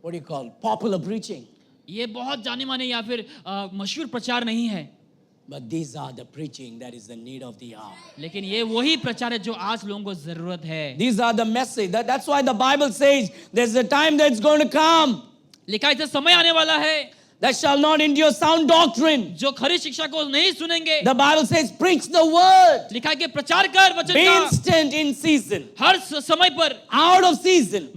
what do you call, popular preaching. ये बहुत जाने माने या फिर मशहूर प्रचार नहीं है But these are the preaching that is the need of the hour. लेकिन ये वही प्रचार है जो आज लोगों को जरूरत है These are the message. That's why the Bible says there's a time that's going to come लिखा है, ऐसा समय आने वाला है that shall not endure sound doctrine. जो खरी शिक्षा को नहीं सुनेंगे The Bible says preach the word. लिखा है कि प्रचार कर वचन Be का instant in season, हर समय पर out of season.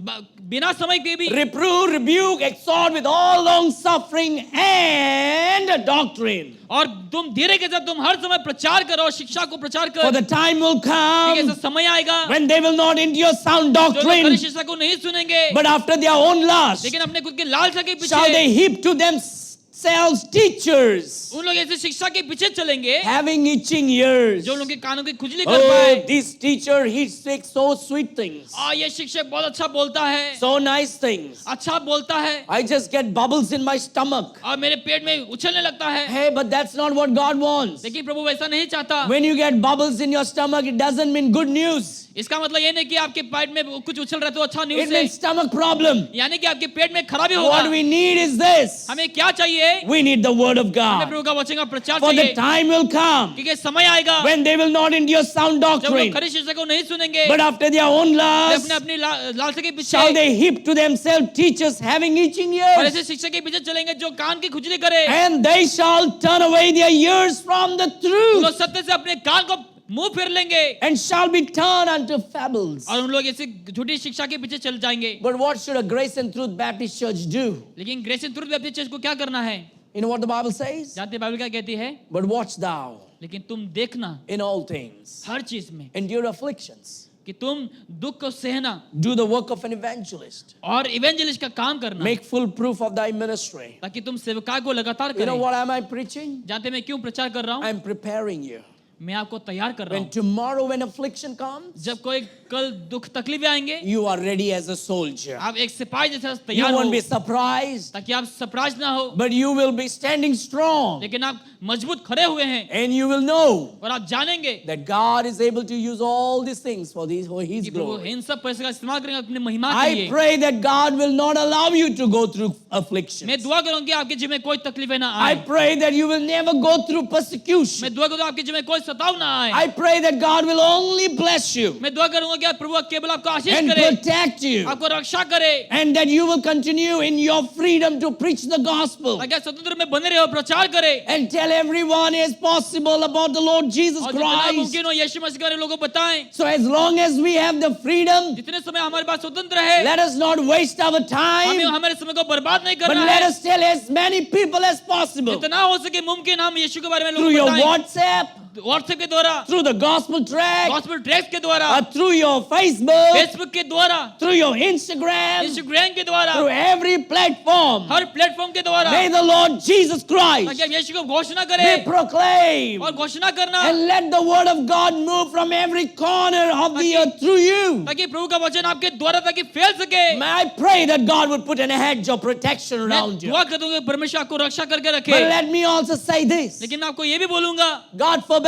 बिना समय के भी Reprove, rebuke, exhort with all long suffering and doctrine. और तुम धीरे के साथ तुम हर समय प्रचार करो और शिक्षा को प्रचार For कर the time will एक ऐसा come समय आएगा when they will not endure sound जो लोग doctrine, खरी शिक्षा को नहीं सुनेंगे but after their own lust लेकिन अपने खुद के लालसा के shall पीछे they heap to themselves teachers उन लोग ऐसे शिक्षा के पीछे चलेंगे having itching ears. जो लोगों के कानों की खुजली कर पाए Oh, this teacher, he speaks so sweet things, ये शिक्षक बहुत अच्छा बोलता है so nice things. अच्छा बोलता है I just get bubbles in my stomach. और मेरे पेट में उछलने लगता है Hey, but that's not what God wants. लेकिन प्रभु वैसा नहीं चाहता When you get bubbles in your stomach, it doesn't mean good news. इसका मतलब ये नहीं कि आपके पेट में कुछ उछल रहा है तो अच्छा It न्यूज़ है means stomach problem. यानी कि आपके पेट में खराबी What होगा we need is this. हमें क्या चाहिए We need the word of हमें God. प्रभु का वचन का प्रचार For the चाहिए time will come क्योंकि समय आएगा when they will not endure sound जब लोग doctrine, खरी शिक्षा को नहीं सुनेंगे but after their own way lust अपने अपनी लालसा के shall पीछे they heap to themselves teachers having itching और ears, ऐसे शिक्षा के पीछे चलेंगे जो कान की खुजली करे and they shall turn away their ears from the वो truth सत्य से अपने कान को मुंह फेर लेंगे and shall be turned unto fables. और उन लोग ऐसे झूठी शिक्षा के पीछे चल जाएंगे But what should a Grace and Truth Baptist Church do? लेकिन Grace and Truth Baptist Church को क्या करना है You know what the Bible says? जानते बाइबल क्या कहती है But watch thou लेकिन तुम देखना in all things, हर चीज में endure afflictions, कि तुम दुख को सहना do the work of an evangelist, और इवेंजलिस्ट का काम करना make full proof of thy ministry. ताकि तुम सेवकाई को लगातार You know करें what am I preaching? जानते मैं क्यों प्रचार कर रहा हूँ I'm preparing you. मैं आपको तैयार कर रहा When हूँ tomorrow when affliction comes, जब कोई कल दुख तकलीफें आएंगे you are ready as a soldier. आप एक सिपाही जैसा You तैयार हो won't be surprised, ताकि आप सरप्राइज ना हो but you will be standing strong, लेकिन आप मजबूत खड़े हुए हैं and you will know और आप जानेंगे that God is able to use all these things for His कि प्रभु glory. इन सब पैसे का इस्तेमाल करेंगे अपनी महिमा के I लिए pray that God will not allow you to go through affliction. मैं दुआ करूंगी आपके जीवन में कोई तकलीफें ना I आए pray that you will never go through persecution. मैं दुआ करूंगा आपके जीवन में कोई सताव ना आए I pray that God will only bless you मैं दुआ करूंगा कि प्रभु केवल आपको आशीष and करे protect you, आपको रक्षा करे and that you will continue in your freedom to preach the gospel ताकि आप स्वतंत्र में बने रहे और प्रचार करे and tell everyone as possible about the Lord Jesus और जितना Christ. मुमकिन हो यीशु मसीह के बारे में लोगों को बताएं So as long as we have the freedom, जितने समय हमारे पास स्वतंत्र है let us not waste our हमें time, हमारे समय को बर्बाद नहीं but करना let है us tell as many people as possible जितना हो सके मुमकिन हम यीशु के बारे में through लोगों your को बताएं WhatsApp, व्हाट्सएप के द्वारा through the gospel track, gospel tracks के द्वारा through your Facebook, फेसबुक के द्वारा through your Instagram, इंस्टाग्राम के द्वारा through every platform. हर प्लेटफॉर्म के द्वारा May the Lord Jesus Christ ताकि आप यीशु को घोषणा be करें proclaimed, और घोषणा करना and let the word of God move from every corner of the earth through you. ताकि प्रभु का वचन आपके द्वारा ताकि फैल सके May I pray that God would put an hedge of protection मैं around you. दुआ कर दूंगा कि परमेश्वर आपको रक्षा करके But रखे let me also say this, लेकिन मैं आपको ये भी बोलूंगा God forbade,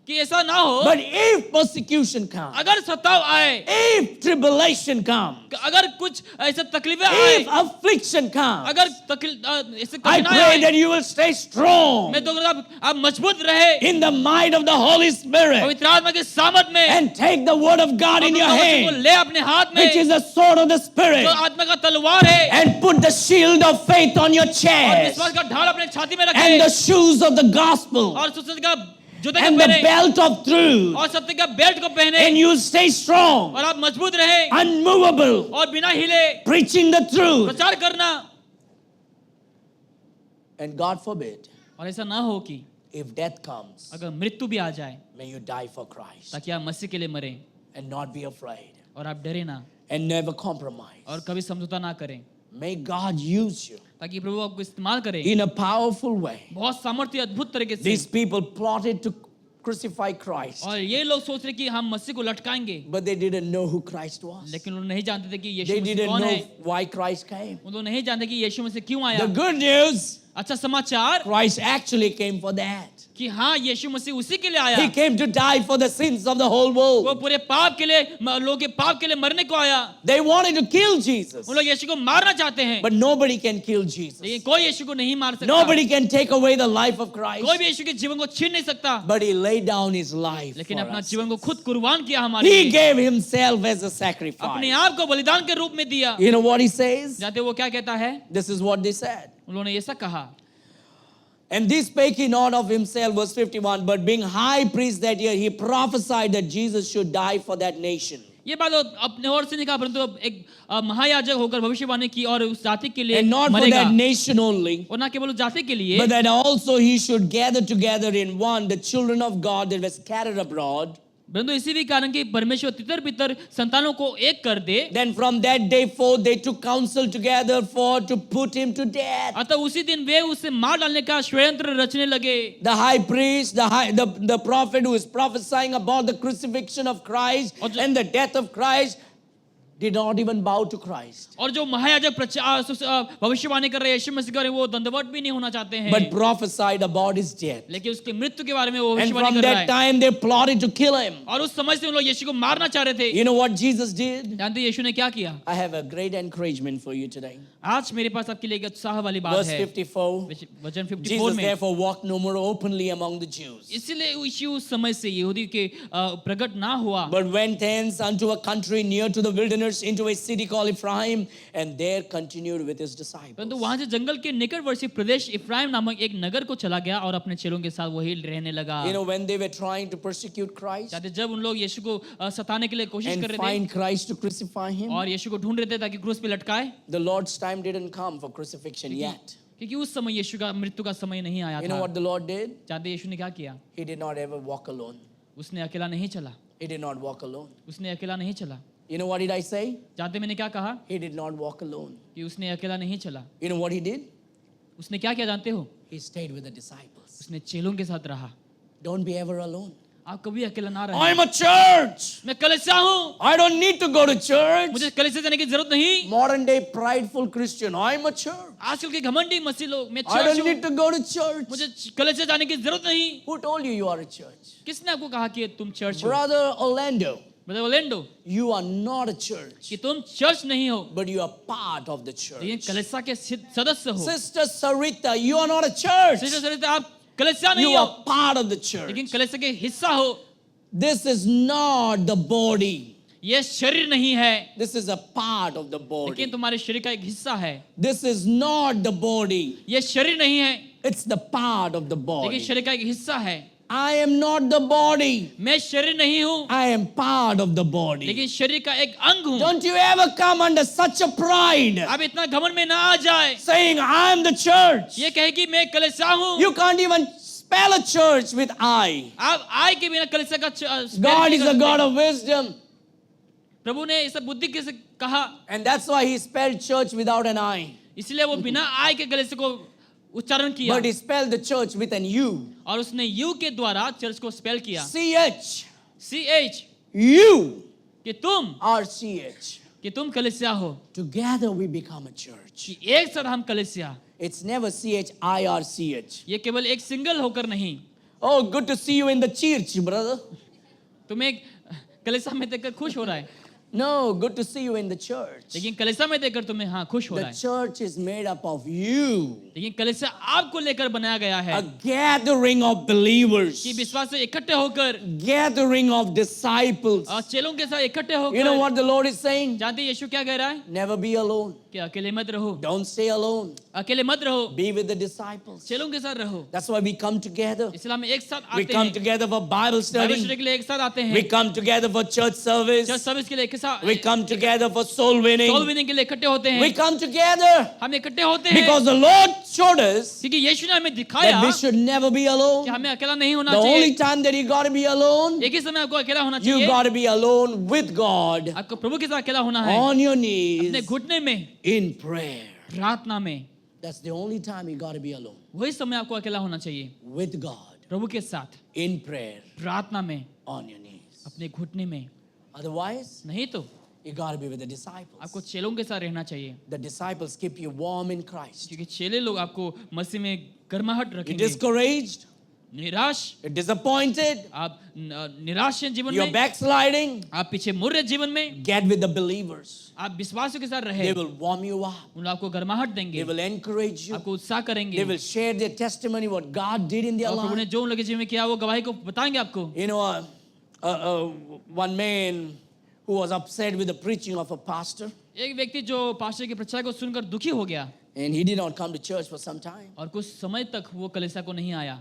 कि ऐसा ना हो but if persecution comes, अगर सताव आए if tribulation comes, अगर कुछ ऐसे तकलीफें आए if affliction comes, अगर ऐसे I कठिनाई pray आए that you will stay strong मैं तो आप मजबूत रहे in the might of the Holy Spirit पवित्र आत्मा के सामर्थ में and take the word of God in your प्रभु का वचन को hand, ले अपने हाथ में which is the sword of the Spirit, जो आत्मा का तलवार है and put the shield of faith on your और chest विश्वास का ढाल अपने छाती में and रखे the shoes of the gospel, और सुसंस्कृत का जूते को and the पहने belt of truth, और सत्य का बेल्ट को पहने and you stay strong, और आप मजबूत रहे unmovable, और बिना हिले preaching the truth. प्रचार करना। And God forbid, और ऐसा ना हो कि if death comes, अगर मृत्यु भी आ जाए may you die for Christ ताकि आप मसीह के लिए मरें and not be afraid और आप डरे ना and never compromise. और कभी समझौता ना करें, May God use you ताकि प्रभु आपको इस्तेमाल करे in a powerful way. बहुत सामर्थ्य अद्भुत तरीके से। These people plotted to crucify Christ, और ये लोग सोच रहे कि हम मसीह को लटकाएंगे, but they didn't know who Christ was. लेकिन उन्होंने नहीं जानते थे कि यीशु They मसीह didn't कौन know है। why Christ came. उन लोग नहीं जानते कि यीशु मसीह क्यों आया। The good news, अच्छा समाचार Christ actually came for that. कि हाँ यीशु मसीह उसी के लिए आया, He came to die for the sins of the whole वो world. पूरे पाप के लिए, लोगों के पाप के लिए मरने को आया। They wanted to kill Jesus, उन लोग यीशु को मारना चाहते हैं, but nobody can kill Jesus. लेकिन कोई यीशु को नहीं मार सकता, Nobody can take away the life of कोई Christ, भी यीशु के जीवन को छीन नहीं सकता, but He laid down His life लेकिन for अपना us. जीवन को खुद कुर्बान किया हमारे He लिए, gave Himself as a अपने sacrifice. आप को बलिदान के रूप में दिया। You know what He says? जानते हो वो क्या कहता है? This is what they said. उन्होंने ऐसा कहा, And this spake he not of himself, verse 51, but being high priest that year, he prophesied that Jesus should die for that nation. ये बात वो अपने ओर से नहीं कहा, परंतु एक महायाजक होकर भविष्यवाणी की और उस जाति के लिए And not for मरेगा, that nation only, और ना केवल उस जाति के लिए, but that also he should gather together in one the children of God that were scattered abroad. परंतु इसी भी कारण कि परमेश्वर तितर बितर संतानों को एक कर दे। Then from that day forth they took counsel together for to put him to death. अतः उसी दिन वे उसे मार डालने का षड्यंत्र रचने लगे। The high priest, the prophet who is prophesying about the crucifixion of Christ and the death of Christ, did not even bow to Christ, और जो महायाजक भविष्यवाणी कर रहे हैं यीशु मसीह के बारे में, वो दंडवत भी नहीं होना चाहते हैं, but prophesied about his death. लेकिन उसकी मृत्यु के बारे में वो And भविष्यवाणी from कर रहा that है। time they plotted to kill him. और उस समय से उन लोग यीशु को मारना चाह रहे थे। You know what Jesus did? जानते हैं यीशु ने क्या किया? I have a great encouragement for you today. आज मेरे पास आपके लिए एक उत्साह वाली बात Verse है। 54. वचन 54 Jesus में, therefore walked no more openly among the Jews, इसलिए यीशु उस समय से यहूदी के प्रकट ना हुआ, but went thence unto a country near to the wilderness, into a city called Ephraim, and there continued with his disciples. परंतु वहां से जंगल के निकटवर्ती प्रदेश इफ्राइम नामक एक नगर को चला गया और अपने चेलों के साथ वही रहने लगा। You know, when they were trying to persecute Christ चाहते जब उन लोग यीशु को सताने के लिए कोशिश and कर रहे find Christ to crucify थे him, और यीशु को ढूंढ रहे थे ताकि क्रूस पे लटकाए, the Lord's time didn't come for crucifixion yet. क्योंकि उस समय यीशु का मृत्यु का समय नहीं आया You know था। what the Lord did? जानते यीशु ने क्या किया? He did not ever walk alone. उसने अकेला नहीं चला, He did not walk alone. उसने अकेला नहीं चला। You know what did I say? जानते मैंने क्या कहा? He did not walk alone. कि उसने अकेला नहीं चला। You know what he did? उसने क्या किया जानते हो? He stayed with the disciples. उसने चेलों के साथ रहा। Don't be ever alone. आप कभी अकेला ना रहे। I'm a church. मैं कलीसिया हूँ, I don't need to go to church. मुझे कलीसिया जाने की जरूरत नहीं। Modern day prideful Christian. I'm a church. आजकल के घमंडी मसीह लोग, मैं I चर्च don't need हूँ, to go to church. मुझे कलीसिया जाने की जरूरत नहीं। Who told you you are a church? किसने आपको कहा कि तुम चर्च हो? Brother Orlando, brother Orlando, you are not a church, कि तुम चर्च नहीं हो, but you are part of the लेकिन church. कलीसिया के सदस्य हो। Sister Sarita, you are not a church. Sister Sarita, आप कलीसिया नहीं You हो, are part of the church. लेकिन कलीसिया के हिस्सा हो। This is not the body. ये शरीर नहीं है, This is a part of the लेकिन body. तुम्हारे शरीर का एक हिस्सा है। This is not the body. ये शरीर नहीं है, It's the part of the लेकिन body. शरीर का एक हिस्सा है। I am not the body. मैं शरीर नहीं हूँ, I am part of the body. लेकिन शरीर का एक अंग हूँ। Don't you ever come under such a pride, आप इतना घमंड में ना आ जाए, saying I am the church. ये कहे कि मैं कलीसिया हूँ। You can't even spell a church with I. आप आय के बिना कलीसिया का spell God नहीं is कर a सकते। God of wisdom. प्रभु ने इसे बुद्धि के से कहा, And that's why he spelled church without an I. इसलिए वो बिना आय के कलीसिया को उच्चारण किया, But he spelled the church with an U. और उसने यू के द्वारा चर्च को स्पेल किया, CH. CH, You कि तुम are CH. कि तुम कलीसिया हो, Together we become a church. कि एक साथ हम कलीसिया। It's never CHIRCH. ये केवल एक सिंगल होकर नहीं। Oh, good to see you in the church, brother. तुम्हें कलीसिया में देखकर खुश हो रहा है। No, good to see you in the church. लेकिन कलीसिया में देखकर तुम्हें हाँ खुश हो रहा The है। church is made up of you, लेकिन कलीसिया आपको लेकर बनाया गया है a gathering of believers, कि विश्वास से इकट्ठे होकर gathering of disciples. और चेलों के साथ इकट्ठे You know होकर। what the Lord is saying? जानते हैं यीशु क्या कह रहा है Never be alone. कि अकेले मत रहो, Don't stay alone. अकेले मत रहो, Be with the disciples. चेलों के साथ रहो। That's why we come together. इसलिए हम एक साथ We आते come हैं, together for Bible Bible study. Study के लिए एक साथ आते We हैं, come together for church service. Church service के लिए एक साथ, We come together for soul soul winning. Winning के लिए इकट्ठे होते We हैं। come together हम इकट्ठे होते हैं because the Lord showed us क्योंकि यीशु ने हमें दिखाया that we should never be alone. कि हमें अकेला नहीं होना The only चाहिए। time that you got to be alone, एक ही समय आपको अकेला होना you चाहिए, got to be alone with God आपको प्रभु के साथ अकेला होना है, on your अपने knees घुटने में, in prayer. प्रार्थना में। That's the only time you got to be alone वही समय आपको अकेला होना चाहिए, with God प्रभु के साथ in prayer प्रार्थना में, on your knees. अपने घुटने में। Otherwise, नहीं तो you got to be with the disciples. आपको चेलों के साथ रहना चाहिए, The disciples keep you warm in Christ. क्योंकि चेले लोग आपको मसीह में गर्माहट You're रखेंगे। discouraged, निराश, you're disappointed, आप निराश हैं जीवन you're में, backsliding, आप पीछे मुड़ रहे जीवन में, get with the believers. आप विश्वासियों के साथ They रहे, will warm you up. उन लोग आपको गर्माहट They देंगे, will encourage you. आपको उत्साह They करेंगे, will share their testimony, what God did in their और प्रभु ने life. जो उन लोगों के जीवन में किया वो गवाही को बताएंगे आपको। You know, one man who was upset with the preaching of a pastor, एक व्यक्ति जो पास्टर की प्रचार को सुनकर दुखी हो गया and he did not come to church for some time. और कुछ समय तक वो कलीसिया को नहीं आया,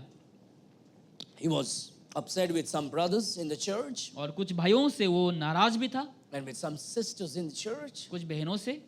He was upset with some brothers in the church और कुछ भाइयों से वो नाराज भी था, and with some sisters in the church, कुछ बहनों से,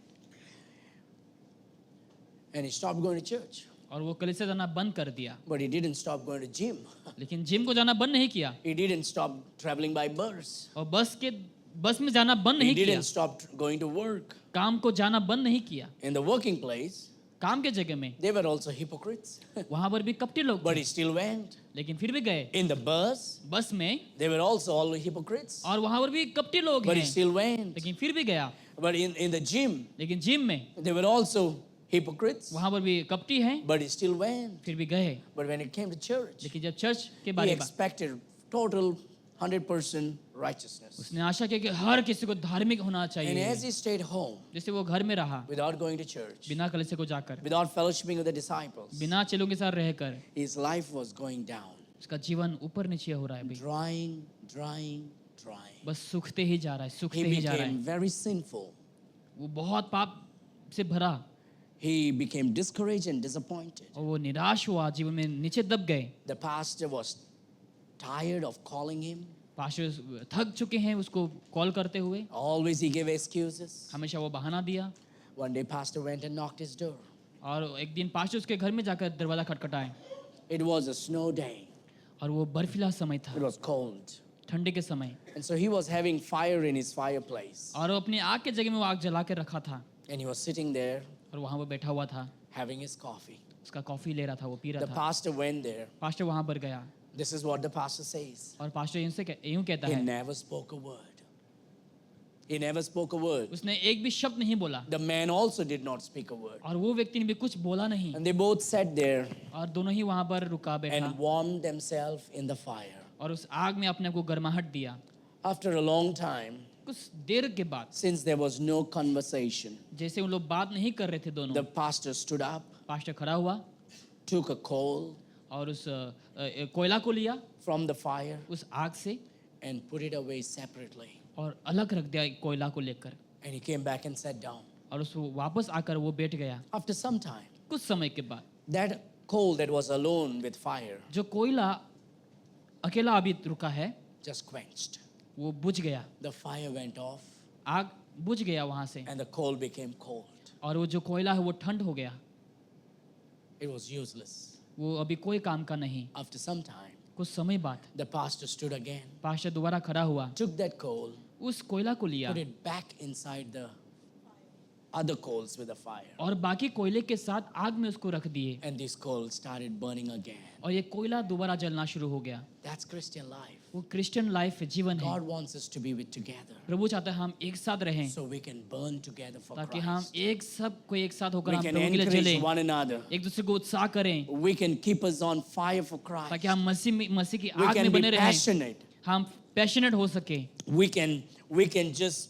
and he stopped going to church. और वो कलीसिया जाना बंद कर दिया। But he didn't stop going to gym. लेकिन जिम को जाना बंद नहीं किया, He didn't stop traveling by bus. और बस में जाना बंद He नहीं किया, didn't stop going to work. काम को जाना बंद नहीं किया। In the working place, काम के जगह में they were also hypocrites. वहां पर भी कपटी लोग But थे, he still went. लेकिन फिर भी गए। In the bus, बस में they were also all hypocrites. और वहां पर भी कपटी लोग But he हैं, still went. लेकिन फिर भी गया। But in the gym, लेकिन जिम में they were also hypocrites. वहां पर भी कपटी हैं, But he still went. फिर भी गए। But when it came to church, लेकिन जब चर्च के he बारे में expected total 100% righteousness. उसने आशा की कि हर किसी को धार्मिक होना And चाहिए, as he stayed home जैसे वो घर में रहा without going to church, बिना कलीसिया को जाकर, without fellowshipping with the disciples, बिना चेलों के साथ रहकर, his life was going down, उसका जीवन ऊपर नीचे हो रहा है भाई, drying. बस सूखते ही जा रहा है, सूखते He ही जा रहा became है। very sinful. वो बहुत पाप से भरा He became discouraged and disappointed. और वो निराश हुआ, जीवन में नीचे दब गए। The pastor was tired of calling him. Pastor थक चुके हैं उसको कॉल करते हुए, Always he gave excuses. हमेशा वो बहाना दिया। One day pastor went and knocked his door. और एक दिन पास्टर उसके घर में जाकर दरवाजा खटखटाए It was a snow day. और वो बर्फीला समय It था, was cold. ठंडे के समय, And so he was having fire in his fireplace. और वो अपनी आग के जगह में वो आग जला के रखा था And he was sitting there और वहाँ वो बैठा हुआ था, having his coffee. उसका कॉफी ले रहा था, वो पी The रहा था। pastor went there. पास्टर वहाँ पर गया This is what the pastor says. और पास्टर यूं कहता He है, never spoke a word. He never spoke a word. उसने एक भी शब्द नहीं बोला The man also did not speak a word. और वो व्यक्ति ने भी कुछ बोला नहीं, And they both sat there और दोनों ही वहाँ पर रुका बैठा and warmed themselves in the fire. और उस आग में अपने को गर्माहट दिया। After a long time, कुछ देर के बाद, since there was no conversation, जैसे उन लोग बात नहीं कर रहे थे दोनों, the pastor stood up, pastor खड़ा हुआ took a coal और उस कोयला को लिया from the fire उस आग से and put it away separately. और अलग रख दिया कोयला को लेकर, And he came back and sat down. और उस वापस आकर वो बैठ गया। After some time, कुछ समय के बाद that coal that was alone with fire जो कोयला अकेला अभी रुका है just quenched. वो बुझ गया, The fire went off आग बुझ गया वहां से, and the coal became cold. और वो जो कोयला है वो ठंड हो गया, It was useless. वो अभी कोई काम का नहीं। After some time, कुछ समय बाद the pastor stood again, pastor दोबारा खड़ा हुआ, took that coal, उस कोयला को लिया put it back inside the other coals with the fire. और बाकी कोयले के साथ आग में उसको रख दिए, And this coal started burning again. और ये कोयला दोबारा जलना शुरू हो गया। That's Christian life. वो क्रिश्चियन लाइफ है, जीवन है। God wants us to be with together प्रभु चाहता है हम एक साथ रहें so we can burn together for ताकि हम Christ. एक सब को एक साथ होकर We हम can प्रभु के लिए encourage चलें, one another. एक दूसरे को उत्साह करें, We can keep us on fire for Christ. ताकि हम मसीह की We आग can में be बने रहें, passionate. हम पैशनेट हो सके, We can just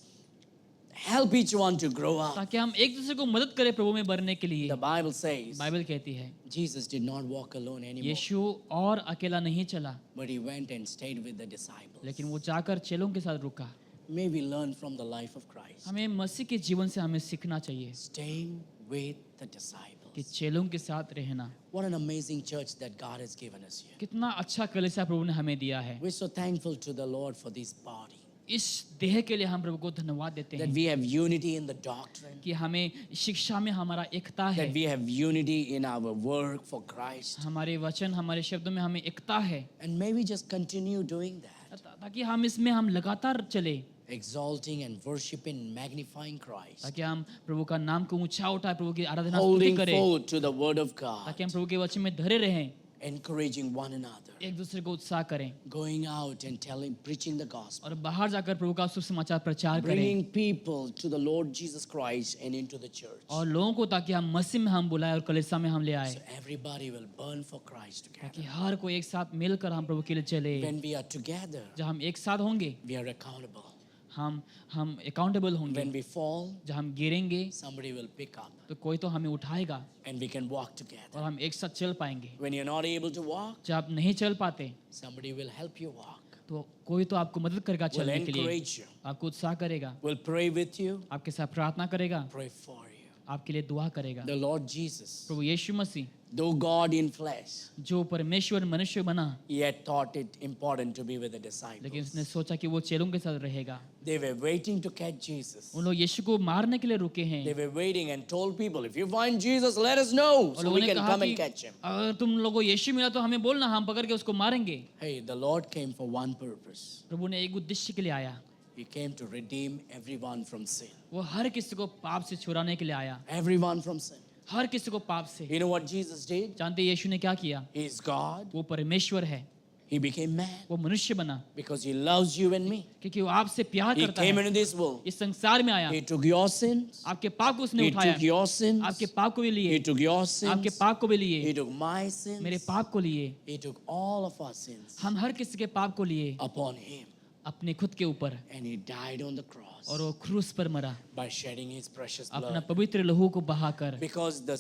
help each one to grow up. ताकि हम एक दूसरे को मदद करें प्रभु में बढ़ने के लिए। The Bible says बाइबल कहती है Jesus did not walk alone anymore, यीशु और अकेला नहीं चला, but he went and stayed with the disciples. लेकिन वो जाकर चेलों के साथ रुका। May we learn from the life of Christ, हमें मसीह के जीवन से हमें सीखना चाहिए staying with the कि disciples. चेलों के साथ रहना। What an amazing church that God has given us here. कितना अच्छा कलीसिया प्रभु ने हमें दिया है। We're so thankful to the Lord for this body, इस देह के लिए हम प्रभु को धन्यवाद देते that हैं we have unity in the doctrine, कि हमें शिक्षा में हमारा एकता है, that we have unity in our work for Christ. हमारे वचन हमारे शब्दों में हमें एकता है, And may we just continue doing that, ताकि हम इसमें हम लगातार चले, exalting and worshiping and magnifying Christ, ताकि हम प्रभु का नाम को ऊंचा उठाए, प्रभु की आराधना स्तुति holding करें, forth to the word of God, ताकि हम प्रभु के वचन में धरे रहें, encouraging one another, एक दूसरे को उत्साह करें going out and preaching the gospel, और बाहर जाकर प्रभु का शुभ समाचार प्रचार करें bringing people to the Lord Jesus Christ and into the church. और लोगों को, ताकि हम मसीह में हम बुलाए और कलीसिया में हम ले आए, So everybody will burn for Christ together. ताकि हर कोई एक साथ मिलकर हम प्रभु के लिए चले। When we are together, जब हम एक साथ होंगे we are accountable. हम अकाउंटेबल होंगे, When we fall, जब हम गिरेंगे somebody will pick up तो कोई तो हमें उठाएगा and we can walk together. और हम एक साथ चल पाएंगे। When you're not able to walk, जब आप नहीं चल पाते somebody will help you walk, तो कोई तो आपको मदद करेगा will चलने के लिए, encourage you, आपको उत्साह करेगा, will pray with you, आपके साथ प्रार्थना करेगा, pray for you. आपके लिए दुआ करेगा। The Lord Jesus, Prabhu Yeshu Masih though God in flesh, जो परमेश्वर मनुष्य बना, he had thought it important to be with the लेकिन उसने disciples. सोचा कि वो चेलों के साथ रहेगा। They were waiting to catch Jesus. उन लोग यीशु को मारने के लिए रुके हैं They were waiting and told people, if you find Jesus, let us know और so लोगों we ने can कहा come कि and catch him. अगर तुम लोगों को यीशु मिला तो हमें बोलना, हम पकड़ के उसको मारेंगे। Hey, the Lord came for one purpose. प्रभु ने एक उद्देश्य के लिए आया, He came to redeem everyone from sin. वो हर किसी को पाप से छुड़ाने के लिए आया, Everyone from sin. हर किसी को पाप से। You know what Jesus did? जानते हैं यीशु ने क्या किया? He is God. वो परमेश्वर है, He became man वो मनुष्य बना, because he loves you and me. क्योंकि वो आपसे प्यार He करता came है। into this world. इस संसार में आया, He took your sins. आपके पाप को उसने He उठाया, took your sins. आपके पाप को भी He लिए, took your आपके sins. पाप को भी लिए, He took my मेरे sins. पाप को लिए, He took all of our sins हम हर किसी के पाप को लिए upon him. अपने खुद के ऊपर, And he died on the cross और वो क्रूस पर मरा by shedding his precious अपना blood. पवित्र लहू को बहाकर। Because the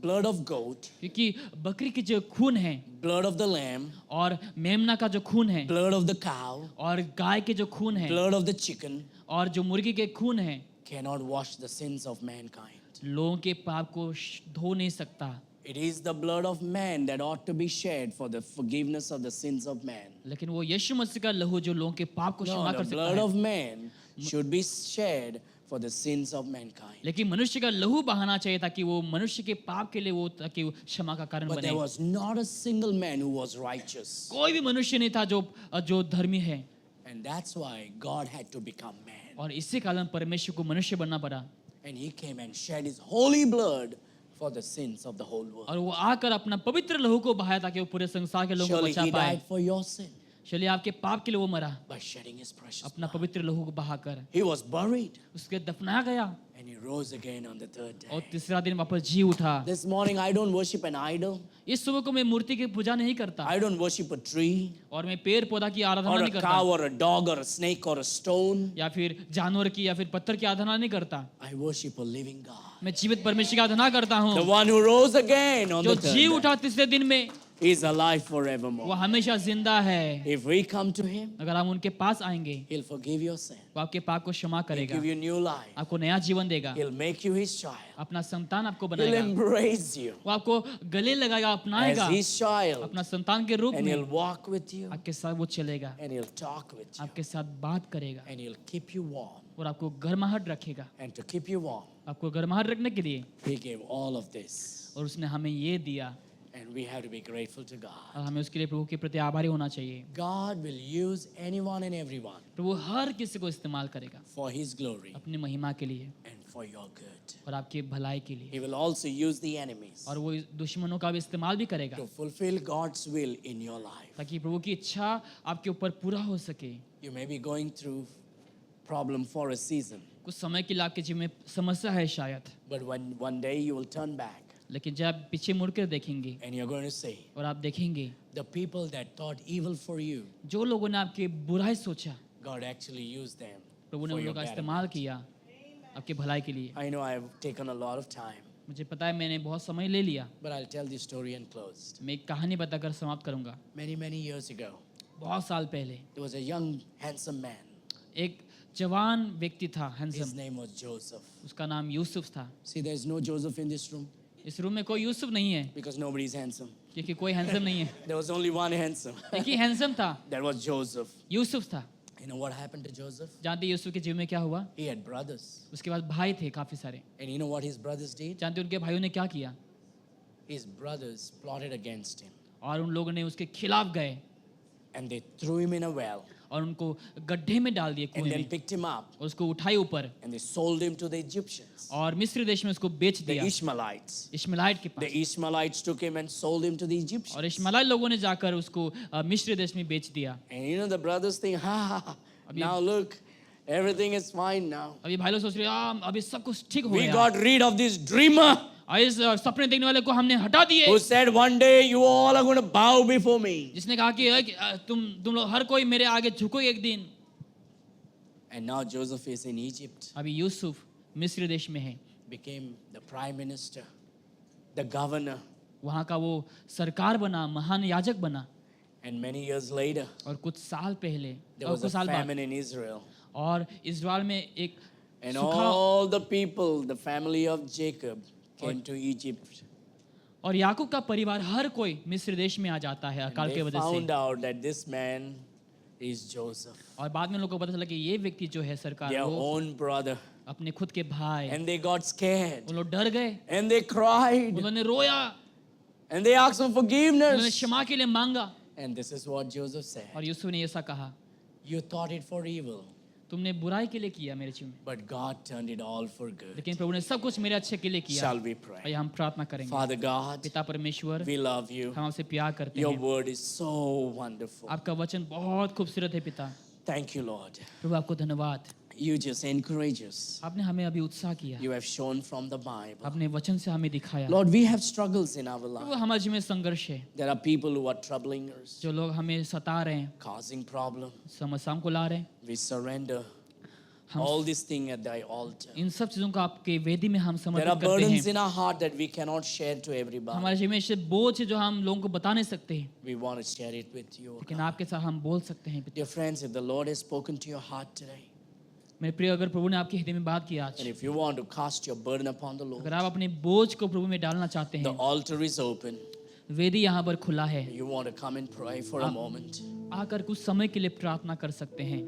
blood of goat, क्योंकि बकरी की जो खून है blood of the lamb, और मेमना का जो खून है blood of the cow, और गाय के जो खून है blood of the chicken और जो मुर्गी के खून है, cannot wash the sins of mankind. लोगों के पाप को धो नहीं सकता। It is the blood of man that ought to be shed for the forgiveness of the sins of man. लेकिन वो यीशु मसीह का लहू जो लोगों के पाप को No, क्षमा the कर सकता blood है। of man should be shed for the sins of mankind. लेकिन मनुष्य का लहू बहाना चाहिए ताकि वो मनुष्य के पाप के लिए वो, ताकि वो क्षमा का कारण But बने। there was not a single man who was righteous. कोई भी मनुष्य नहीं था जो धर्मी है, And that's why God had to become man. और इसी कारण परमेश्वर को मनुष्य बनना पड़ा, And he came and shed his holy blood for the sins of the whole world. और वो आकर अपना पवित्र लहू को बहाया ताकि वो पूरे संसार के लोगों को Surely बचा he पाए। died for your sin चलिए आपके पाप के लिए वो मरा, by shedding his precious अपना blood. पवित्र लहू को बहाकर He was buried उसके दफनाया गया and he rose again on the third और day. तीसरा दिन वापस जी उठा। This morning I don't worship an idol. इस सुबह को मैं मूर्ति की पूजा नहीं करता I don't worship a tree और मैं पेड़ पौधा की आराधना or नहीं a करता, cow or a dog or a snake or a stone. या फिर जानवर की या फिर पत्थर की आराधना नहीं करता। I worship a living God. मैं जीवित परमेश्वर की आराधना करता The हूँ, one who rose again on जो the third जी day. उठा तीसरे दिन में, He is alive वो forevermore. हमेशा जिंदा है। If we come to him, अगर हम उनके पास आएंगे, he'll forgive your sin. वो आपके पाप को क्षमा He'll करेगा, give you new life. आपको नया जीवन देगा, He'll make you his child. अपना संतान आपको He'll बनाएगा, embrace you वो आपको गले लगाएगा, as अपनाएगा his child. अपना संतान के रूप And में, he'll walk with you. आपके साथ वो चलेगा, And he'll talk with you. आपके साथ बात करेगा And he'll keep you warm. और आपको गर्माहट रखेगा। And to keep you warm, आपको गर्माहट रखने के लिए he gave all of this. और उसने हमें ये दिया And we have to be grateful to God. और हमें उसके लिए प्रभु के प्रति आभारी होना चाहिए। God will use anyone and everyone प्रभु हर किसी को इस्तेमाल करेगा for his glory अपनी महिमा के लिए and for your good. और आपकी भलाई के लिए, He will also use the enemies और वो दुश्मनों का भी इस्तेमाल भी करेगा to fulfill God's will in your life. ताकि प्रभु की इच्छा आपके ऊपर पूरा हो सके। You may be going through problem for a season, कुछ समय के लिए आपके जीवन में समस्या है शायद, but when one day you will turn back लेकिन जब आप पीछे मुड़ कर देखेंगे and you're going to say, और आप देखेंगे the people that thought evil for you, जो लोगों ने आपके बुराई सोचा, God actually used them प्रभु ने for उन your लोगों का betterment. इस्तेमाल किया आपके भलाई के लिए। I know I have taken a lot of time, मुझे पता है मैंने बहुत समय ले लिया। but I'll tell the story and close. मैं एक कहानी बताकर समाप्त करूंगा। Many years ago, बहुत साल पहले there was a young, handsome man. एक जवान व्यक्ति था, His handsome. name was Joseph. उसका नाम यूसुफ था। See, there's no Joseph in this room इस रूम में कोई यूसुफ नहीं है because nobody's handsome. क्योंकि कोई हैंडसम नहीं है। There was only one handsome. एक ही हैंडसम था, That was Joseph. यूसुफ था। You know what happened to Joseph? जानते यूसुफ के जीवन में क्या हुआ? He had brothers. उसके बाद भाई थे काफी सारे। And you know what his brothers did? जानते उनके भाइयों ने क्या किया? His brothers plotted against him. और उन लोगों ने उसके खिलाफ गए And they threw him in a well. और उनको गड्ढे में डाल दिए, And कुएं then में, picked him up. और उसको उठाए ऊपर And they sold him to the Egyptians. और मिस्र देश में उसको बेच The दिया Ishmaelites. इश्माइलाइट के The pass. Ishmaelites took him and sold him to the और Egyptians. इश्माइलाई लोगों ने जाकर उसको मिस्र देश में बेच दिया। And you know the brothers think, ha, now look, everything is fine now. अभी भाई लोग सोच रहे हैं अभी सब कुछ ठीक हो We गया। got rid of this dreamer और इस सपने देखने वाले को हमने हटा दिए, who said one day you all are going to bow before me. जिसने कहा कि तुम लोग हर कोई मेरे आगे झुकोगे एक दिन। And now Joseph is in Egypt, अभी यूसुफ मिस्र देश में है, became the prime minister, the governor. वहाँ का वो सरकार बना, महान याजक बना। And many years later, और कुछ साल पहले there और was कुछ a साल बाद famine in Israel. और इस्राएल में एक And सूखा, all the people, the family of Jacob, came to Egypt. और याकूब का परिवार हर कोई मिस्र देश में आ जाता है अकाल And के they वजह found से। out that this man is Joseph, और बाद में लोगों को पता चला कि ये व्यक्ति जो है सरकार their वो own brother. अपने खुद के भाई, And they got scared. उन लोग डर गए, And they cried. उन्होंने रोया, And they asked for उन्होंने forgiveness. क्षमा के लिए मांगा। And this is what Joseph said. और यूसुफ ने ऐसा कहा, You thought it for evil, तुमने बुराई के लिए किया मेरे जीवन में, but God turned it all for good. लेकिन प्रभु ने सब कुछ मेरे अच्छे के लिए किया। Shall we और pray? हम प्रार्थना करेंगे। Father God, पिता परमेश्वर, we love you. हम आपसे प्यार करते Your हैं। word is so wonderful. आपका वचन बहुत खूबसूरत है पिता। Thank you, Lord. प्रभु आपको धन्यवाद, You just encourage us. आपने हमें अभी उत्साह किया, You have shown from the Bible. अपने वचन से हमें दिखाया। Lord, we have struggles in our Prabhu life. हमारे जीवन में संघर्ष है, There are people who are troubling us, जो लोग हमें सता रहे हैं, causing problem. समस्याओं को ला रहे हैं। We surrender हम all these things at thy altar. इन सब चीजों को आपके वेदी में हम There are समर्पित करते burdens हैं। in our heart that we cannot share to everybody. हमारे जीवन में ऐसे बोझ है जो हम लोगों को बता नहीं सकते हैं, We want to share it with you. लेकिन आपके साथ हम बोल सकते हैं। Dear friends, if the Lord has spoken to your heart today, मेरे प्रिय, अगर प्रभु ने आपके हृदय में बात की आज, and if you want to cast your burden upon the Lord, अगर आप अपने बोझ को प्रभु में डालना चाहते the हैं, altar is open. वेदी यहाँ पर खुला है, You want to come and pray for a moment. आकर कुछ समय के लिए प्रार्थना कर सकते हैं।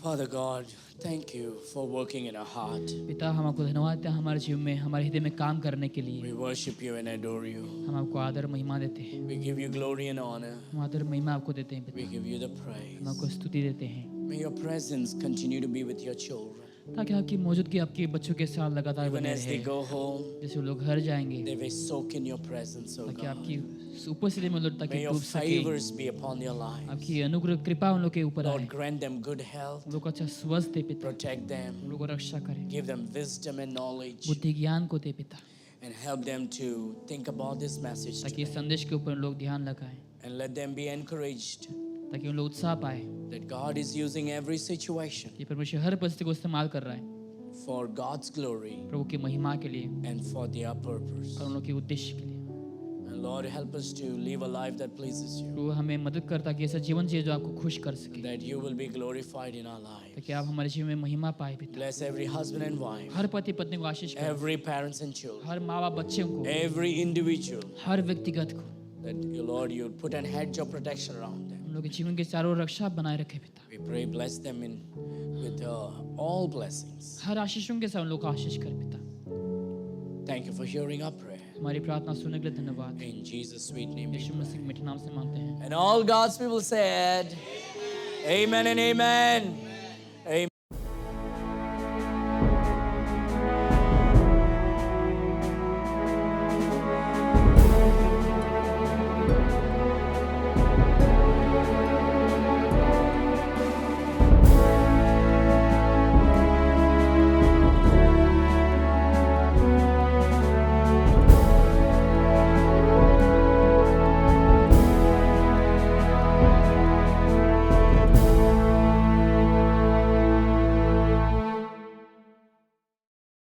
Father God, thank you for working in our heart. पिता हम आपको धन्यवाद देते हैं हमारे जीवन में हमारे हृदय में काम करने के लिए We worship you and adore you. हम आपको आदर महिमा देते हैं We give you glory and honor. हम आदर महिमा आपको देते हैं We पिता give you the हम praise. आपको स्तुति देते हैं May your presence continue to be with your children. ताकि आपकी मौजूदगी आपके बच्चों के साथ लगातार Even बने as they रहे go home, जैसे वो लोग घर जाएंगे they will soak in your presence, oh ताकि God. आपकी उपस्थिति में लोग ताकि May your डूब सके favors be upon their lives. आपकी अनुग्रह कृपा उन लोग के ऊपर Lord, आए grant them good health, उन लोग को अच्छा स्वस्थ दे पिता protect them, उन लोग को रक्षा करे give them wisdom and knowledge, बुद्धि ज्ञान को दे पिता and help them to think about this message ताकि इस today. संदेश के ऊपर लोग ध्यान लगाएं And let them be encouraged ताकि उन लोग उत्साह पाए that God is using every situation कि परमेश्वर हर परिस्थिति को इस्तेमाल कर रहा है for God's glory प्रभु की महिमा के लिए and for their purpose. और उन लोग के उद्देश्य के लिए And Lord, help us to live a life that pleases you, प्रभु हमें मदद करता कि ऐसा जीवन जिए जो आपको खुश कर सके that you will be glorified in our lives. ताकि आप हमारे जीवन में महिमा पाए पिता Bless every husband and wife, हर पति पत्नी को आशीष करें every parents and children, हर माँ बाप बच्चों को every individual, हर व्यक्तिगत को that you, Lord, you put an hedge of protection around them. उन लोग के जीवन के चारों ओर रक्षा बनाए रखे पिता We pray, bless them with all blessings. हर आशीषों के साथ उन लोग को आशीष कर पिता Thank you for hearing our prayer. हमारी प्रार्थना सुनने के लिए धन्यवाद In Jesus' sweet name we Yeshu pray. मसीह के मीठे नाम से मांगते हैं And all God's people said, Amen and amen.